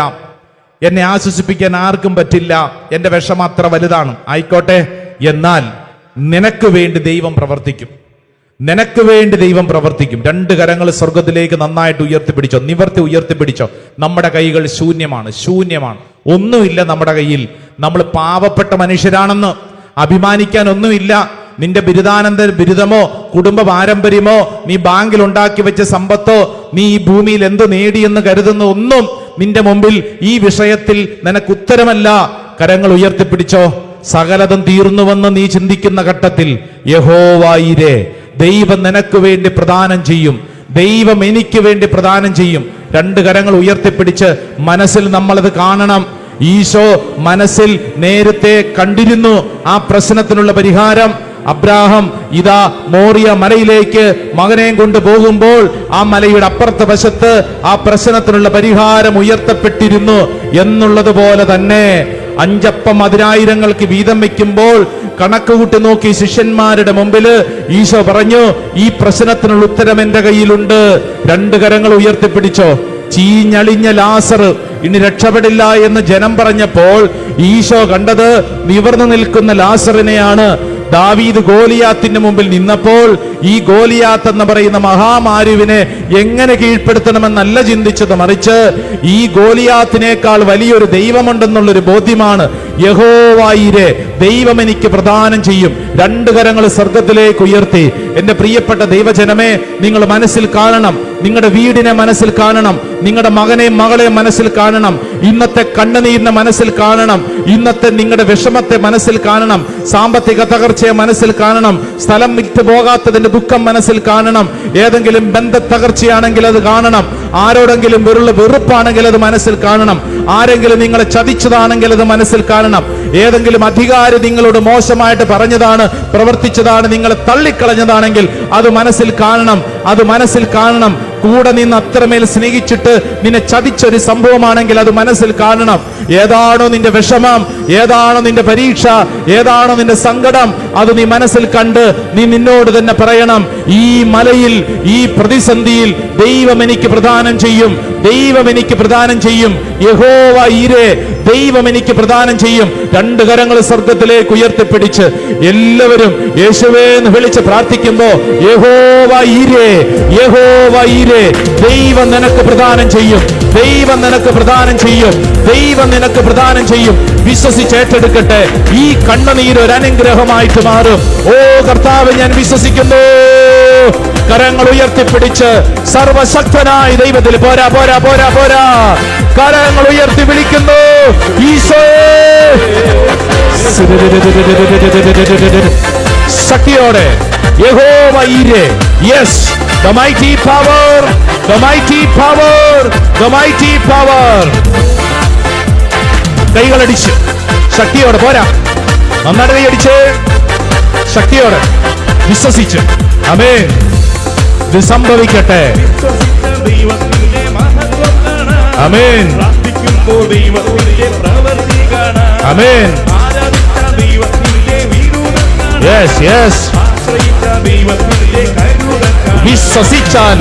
എന്നെ ആശ്വസിപ്പിക്കാൻ ആർക്കും പറ്റില്ല, എന്റെ വിഷമം അത്ര വലുതാണ്. ആയിക്കോട്ടെ, എന്നാൽ നിനക്ക് വേണ്ടി ദൈവം പ്രവർത്തിക്കും. നിനക്ക് വേണ്ടി ദൈവം പ്രവർത്തിക്കും. രണ്ട് കരങ്ങൾ സ്വർഗത്തിലേക്ക് നന്നായിട്ട് ഉയർത്തിപ്പിടിച്ചോ, നിവർത്തി ഉയർത്തിപ്പിടിച്ചോ. നമ്മുടെ കൈകൾ ശൂന്യമാണ്, ശൂന്യമാണ്. ഒന്നുമില്ല നമ്മുടെ കയ്യിൽ. നമ്മൾ പാവപ്പെട്ട മനുഷ്യരാണെന്ന് അഭിമാനിക്കാൻ ഒന്നുമില്ല. നിന്റെ ബിരുദാനന്തര ബിരുദമോ കുടുംബ പാരമ്പര്യമോ നീ ബാങ്കിൽ ഉണ്ടാക്കി വെച്ച സമ്പത്തോ നീ ഈ ഭൂമിയിൽ എന്ത് നേടിയെന്ന് കരുതുന്ന ഒന്നും നിന്റെ മുമ്പിൽ ഈ വിഷയത്തിൽ നിനക്ക് ഉത്തരമല്ല. കരങ്ങൾ ഉയർത്തിപ്പിടിച്ചോ. സകലതും തീർന്നുവെന്ന് നീ ചിന്തിക്കുന്ന ഘട്ടത്തിൽ യഹോവയിരേ, ദൈവം നിനക്ക് വേണ്ടി പ്രദാനം ചെയ്യും, ദൈവം എനിക്ക് വേണ്ടി പ്രദാനം ചെയ്യും. രണ്ട് കരങ്ങൾ ഉയർത്തിപ്പിടിച്ച് മനസ്സിൽ നമ്മളത് കാണണം. ഈശോ മനസ്സിൽ നേരത്തെ കണ്ടിരുന്നു ആ പ്രശ്നത്തിനുള്ള പരിഹാരം. അബ്രാഹം ഇതാ മോറിയ മലയിലേക്ക് മകനെയും കൊണ്ട് പോകുമ്പോൾ ആ മലയുടെ അപ്പുറത്തെ വശത്ത് ആ പ്രശ്നത്തിനുള്ള പരിഹാരം ഉയർത്തപ്പെട്ടിരുന്നു എന്നുള്ളതുപോലെ തന്നെ 5 അപ്പം 10,000 വീതം വെക്കുമ്പോൾ കണക്ക് കൂട്ടി നോക്കി ശിഷ്യന്മാരുടെ മുമ്പില് ഈശോ പറഞ്ഞു, ഈ പ്രശ്നത്തിനുള്ള ഉത്തരം എന്റെ കയ്യിലുണ്ട്. രണ്ട് കരങ്ങൾ ഉയർത്തിപ്പിടിച്ചോ. ചീഞ്ഞളിഞ്ഞ ലാസർ ഇനി രക്ഷപ്പെടില്ല എന്ന് ജനം പറഞ്ഞപ്പോൾ ഈശോ കണ്ടത് നിവർന്നു നിൽക്കുന്ന ലാസറിനെയാണ്. ദാവീദ് ഗോലിയാത്തിന്റെ മുമ്പിൽ നിന്നപ്പോൾ ഈ ഗോലിയാത്ത് എന്ന് പറയുന്ന മഹാമാരുവിനെ എങ്ങനെ കീഴ്പ്പെടുത്തണമെന്നല്ല ചിന്തിച്ചത്, മറിച്ച് ഈ ഗോലിയാത്തിനേക്കാൾ വലിയൊരു ദൈവമുണ്ടെന്നുള്ളൊരു ബോധ്യമാണ്. യഹോവയിരേ, ദൈവം എനിക്ക് പ്രദാനം ചെയ്യും. രണ്ട് കരങ്ങൾ സ്വർഗത്തിലേക്ക് ഉയർത്തി. എന്റെ പ്രിയപ്പെട്ട ദൈവജനമേ, നിങ്ങൾ മനസ്സിൽ കാണണം, നിങ്ങളുടെ വീടിനെ മനസ്സിൽ കാണണം, നിങ്ങളുടെ മകനെയും മകളെയും മനസ്സിൽ കാണണം, ഇന്നത്തെ കണ്ണുനീരിനെ മനസ്സിൽ കാണണം, ഇന്നത്തെ നിങ്ങളുടെ വിഷമത്തെ മനസ്സിൽ കാണണം, സാമ്പത്തിക തകർച്ചയെ മനസ്സിൽ കാണണം, സ്ഥലം വിറ്റ് പോകാത്തതിന്റെ ദുഃഖം മനസ്സിൽ കാണണം, ഏതെങ്കിലും ബന്ധ തകർച്ചയാണെങ്കിൽ അത് കാണണം, ആരോടെങ്കിലും വെറുപ്പാണെങ്കിൽ അത് മനസ്സിൽ കാണണം, ആരെങ്കിലും നിങ്ങളെ ചതിച്ചതാണെങ്കിൽ അത് മനസ്സിൽ കാണണം, ഏതെങ്കിലും അധികാരി നിങ്ങളോട് മോശമായിട്ട് പറഞ്ഞതാണ്, പ്രവർത്തിച്ചതാണ്, നിങ്ങളെ തള്ളിക്കളഞ്ഞതാണെങ്കിൽ അത് മനസ്സിൽ കാണണം, അത് മനസ്സിൽ കാണണം. കൂടെ നിന്ന് അത്രമേൽ സ്നേഹിച്ചിട്ട് നിന്നെ ചതിച്ചൊരു സംഭവമാണെങ്കിൽ അത് മനസ്സിൽ കാണണം. ഏതാണോ നിന്റെ വിഷമം, ഏതാണോ നിന്റെ പരീക്ഷ, ഏതാണോ നിന്റെ സങ്കടം, അത് നീ മനസ്സിൽ കണ്ട് നീ നിന്നോട് തന്നെ പറയണം, ഈ മലയിൽ, ഈ പ്രതിസന്ധിയിൽ ദൈവം എനിക്ക് പ്രദാനം ചെയ്യും, ദൈവം എനിക്ക് പ്രദാനം ചെയ്യും. യഹോവയിരേ, ദൈവം എനിക്ക് പ്രദാനം ചെയ്യും. രണ്ട് കരങ്ങൾ സ്വർഗത്തിലേക്ക് ഉയർത്തിപ്പിടിച്ച് എല്ലാവരും യേശുവേ എന്ന് വിളിച്ച് പ്രാർത്ഥിക്കുമ്പോ യഹോവയിരേ, യഹോവയിരേ, ദൈവം നിനക്ക് പ്രദാനം ചെയ്യും, ദൈവം നിനക്ക് പ്രദാനം ചെയ്യും, ദൈവം നിനക്ക് പ്രദാനം ചെയ്യും. വിശ്വസിച്ച് ഏറ്റെടുക്കട്ടെ. ഈ കണ്ണുനീര് ഒരു അനുഗ്രഹമായിട്ട് മാറും. ഓ കർത്താവ്, ഞാൻ വിശ്വസിക്കുന്നു. കരങ്ങൾ ഉയർത്തിപ്പിടിച്ച് സർവശക്തനായ ദൈവത്തിൽ പോരാ പോരാ പോരാ പോരാ കരങ്ങൾ ഉയർത്തി വിളിക്കുന്നു. ഈശോയേ, ശക്തിയോടെ യഹോവയിരേ. Yes, the mighty power, the mighty power, the mighty power. കൈകളടിച്ച് ശക്തിയോടെ പോരാ, നന്നായിട്ട് കൈയടിച്ച് ശക്തിയോടെ വിശ്വസിച്ച്. ആമേൻ. ഇത് സംഭവിക്കട്ടെ. ആമേൻ. ആമേൻ. Yes yes. വിശ്വസിച്ചാൽ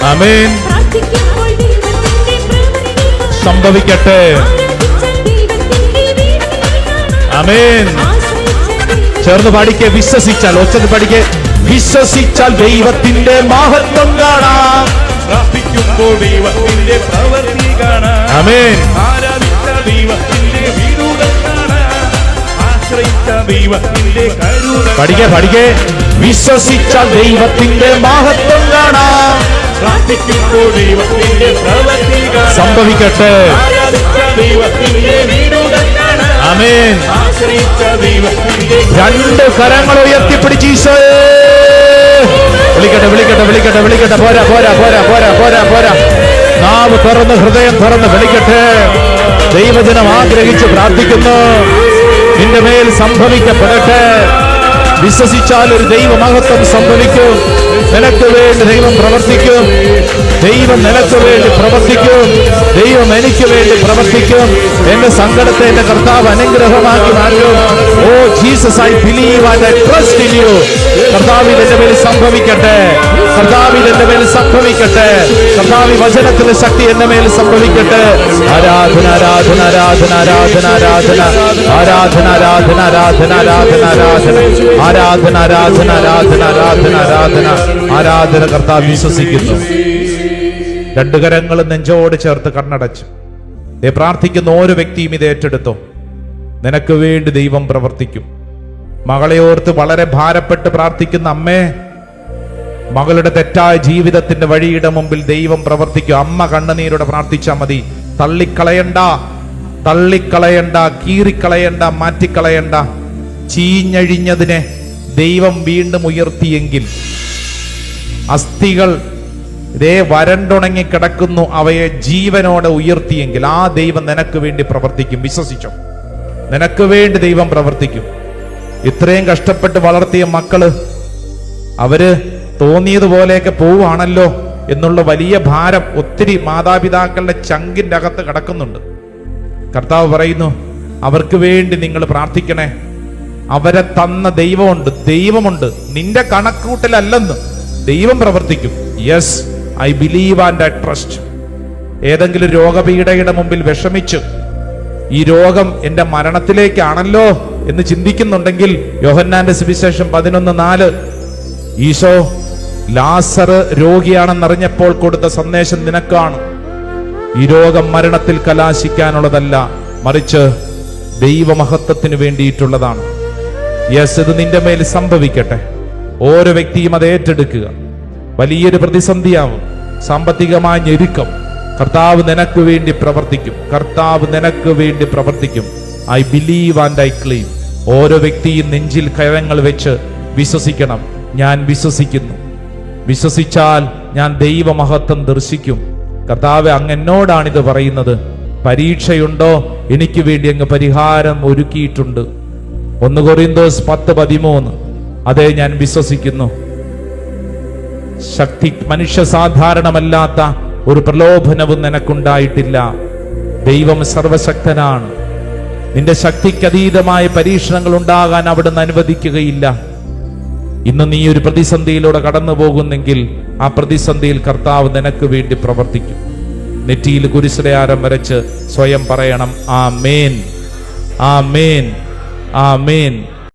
ആമേൻ. പ്രാർത്ഥിക്കുമ്പോൾ ദൈവത്തിന്റെ പ്രവൃത്തികൾ സംഭവിക്കട്ടെ. ആരാധിച്ച ദൈവത്തിന്റെ വീടുകൾ കാണാം. ആമേൻ. ആശ്രയിച്ച ദൈവത്തിന്റെ ചേർന്ന് പാടിക്കെ. വിശ്വസിച്ചാൽ, ഒച്ചത്തിൽ പാടിക്കെ. വിശ്വസിച്ചാൽ ദൈവത്തിന്റെ മഹത്വം കാണാം. പ്രാർത്ഥിക്കുമ്പോൾ ദൈവത്തിന്റെ പ്രവൃത്തി കാണാം. ആമേൻ. ആരാധിച്ച ദൈവത്തിന്റെ വീടുകൾ കാണാം. ആശ്രയിച്ച ദൈവത്തിന്റെ കരുണ പഠിക്കെ. വിശ്വസിച്ചാൽ ദൈവത്തിന്റെ മഹത്വം കാണാം. പ്രാർത്ഥിക്കുമ്പോൾ ദൈവത്തിന്റെ പ്രവൃത്തി കാണാം. സംഭവിക്കട്ടെ. ആരാധിച്ച ദൈവത്തിന്റെ വീടുകൾ കാണാം. ആമേൻ. ആശ്രയിച്ച ദൈവത്തിന്റെ രണ്ട് കരങ്ങൾ ഉയർത്തിപ്പിടിച്ച് ഈശോയെ വിളിക്കട്ടെ, വിളിക്കട്ടെ, വിളിക്കട്ടെ, വിളിക്കട്ടെ. പോരാ, പോരാ, പോരാ, പോരാ, പോരാ, പോരാ. നാവ് തുറന്ന്, ഹൃദയം തുറന്ന് വിളിക്കട്ടെ. ദൈവജനം ആഗ്രഹിച്ച് പ്രാർത്ഥിക്കുന്നു. നിന്റെ മേൽ സംഭവിക്കപ്പെടട്ടെ. വിശ്വസിച്ചാൽ ഒരു ദൈവമഹത്വം സംഭവിക്കും. നിനക്ക് വേണ്ടി ദൈവം പ്രവർത്തിക്കും. ദൈവം നിനക്ക് വേണ്ടി പ്രവർത്തിക്കും. ദൈവം എനിക്ക് വേണ്ടി പ്രവർത്തിക്കും. എന്റെ സങ്കടത്തെ എന്റെ കർത്താവ് അനുഗ്രഹമാക്കി മാറ്റും. Oh Jesus, I believe and I trust in you. കർത്താവിൽ എന്റെ മേൽ സംഭവിക്കട്ടെ. കർത്താവിൽ എന്റെ മേൽ സംഭവിക്കട്ടെ. കർത്താവി വചനത്തിന്റെ ശക്തി എന്റെ മേൽ സംഭവിക്കട്ടെ. ആരാധന, ആരാധന, ആരാധന, ആരാധന, ആരാധന, ആരാധന, ആരാധന, ആരാധന, ആരാധന, ആരാധന, ആരാധന, ആരാധന, ആരാധന, ആരാധന, ആരാധന, ആരാധന. കർത്താവ് വിശ്വസിക്കുന്നു. രണ്ടു കരങ്ങളും നെഞ്ചോട് ചേർത്ത് കണ്ണടച്ചു പ്രാർത്ഥിക്കുന്ന ഓരോ വ്യക്തിയും ഇത് ഏറ്റെടുത്തോ. നിനക്ക് വേണ്ടി ദൈവം പ്രവർത്തിക്കും. മകളെ ഓർത്ത് വളരെ ഭാരപ്പെട്ട് പ്രാർത്ഥിക്കുന്ന അമ്മേ, മകളുടെ തെറ്റായ ജീവിതത്തിന്റെ വഴിയുടെ മുമ്പിൽ ദൈവം പ്രവർത്തിക്കും. അമ്മ കണ്ണുനീരോടെ പ്രാർത്ഥിച്ചാൽ മതി. തള്ളിക്കളയണ്ട, തള്ളിക്കളയണ്ട, കീറിക്കളയണ്ട, മാറ്റിക്കളയണ്ട. ചീഞ്ഞഴിഞ്ഞതിനെ ദൈവം വീണ്ടും ഉയർത്തിയെങ്കിൽ, അസ്ഥികൾ വരണ്ടുണങ്ങി കിടക്കുന്നു, അവയെ ജീവനോടെ ഉയർത്തിയെങ്കിൽ ആ ദൈവം നിനക്ക് വേണ്ടി പ്രവർത്തിക്കും. വിശ്വസിച്ചോ, നിനക്ക് വേണ്ടി ദൈവം പ്രവർത്തിക്കും. ഇത്രയും കഷ്ടപ്പെട്ട് വളർത്തിയ മക്കള് അവര് തോന്നിയതുപോലെയൊക്കെ പോവുകയാണല്ലോ എന്നുള്ള വലിയ ഭാരം ഒത്തിരി മാതാപിതാക്കളുടെ ചങ്കിന്റെ അകത്ത് കിടക്കുന്നുണ്ട്. കർത്താവ് പറയുന്നു, അവർക്ക് വേണ്ടി നിങ്ങൾ പ്രാർത്ഥിക്കണേ. അവരെ തന്ന ദൈവമുണ്ട്. നിന്റെ കണക്കൂട്ടലല്ലെന്ന് ദൈവം പ്രവർത്തിക്കും. Yes, I believe and I trust. ഏതെങ്കിലും രോഗപീഠയുടെ മുമ്പിൽ വിഷമിച്ച് ഈ രോഗം എന്റെ മരണത്തിലേക്കാണല്ലോ എന്ന് ചിന്തിക്കുന്നുണ്ടെങ്കിൽ, യോഹന്നാന്റെ സുവിശേഷം 11:4 ഈശോ ലാസർ രോഗിയാണെന്നറിഞ്ഞപ്പോൾ കൊടുത്ത സന്ദേശം നിനക്കാണ്. ഈ രോഗം മരണത്തിൽ കലാശിക്കാനുള്ളതല്ല, മറിച്ച് ദൈവമഹത്വത്തിന് വേണ്ടിയിട്ടുള്ളതാണ്. യെസ്, ഇത് നിന്റെ മേൽ സംഭവിക്കട്ടെ. ഓരോ വ്യക്തിയും അത് ഏറ്റെടുക്കുക. വലിയൊരു പ്രതിസന്ധിയാവും, സാമ്പത്തികമായ ഞെരുക്കം. കർത്താവ് നിനക്ക് വേണ്ടി പ്രവർത്തിക്കും. കർത്താവ് നിനക്ക് വേണ്ടി പ്രവർത്തിക്കും. I believe and I claim. ഓരോ വ്യക്തിയും നെഞ്ചിൽ കരങ്ങൾ വെച്ച് വിശ്വസിക്കണം. ഞാൻ വിശ്വസിക്കുന്നു. വിശ്വസിച്ചാൽ ഞാൻ ദൈവമഹത്വം ദർശിക്കും. കർത്താവ് അങ്ങ് എന്നോടാണിത് പറയുന്നത്. പരീക്ഷയുണ്ടോ? എനിക്ക് വേണ്ടി അങ്ങ് പരിഹാരം ഒരുക്കിയിട്ടുണ്ട്. 1 കൊരിന്തോസ് 10:13. അതേ, ഞാൻ വിശ്വസിക്കുന്നു. മനുഷ്യ സാധാരണമല്ലാത്ത ഒരു പ്രലോഭനവും നിനക്കുണ്ടായിട്ടില്ല. ദൈവം സർവശക്തനാണ്. നിന്റെ ശക്തിക്ക് അതീതമായ പരീക്ഷണങ്ങൾ ഉണ്ടാകാൻ അവിടുന്ന് അനുവദിക്കുകയില്ല. ഇന്ന് നീ ഒരു പ്രതിസന്ധിയിലൂടെ കടന്നു പോകുന്നെങ്കിൽ ആ പ്രതിസന്ധിയിൽ കർത്താവ് നിനക്ക് വേണ്ടി പ്രവർത്തിക്കും. നെറ്റിയിൽ കുരിശടയാരം വരച്ച് സ്വയം പറയണം, ആമേൻ, ആമേൻ, ആമേൻ.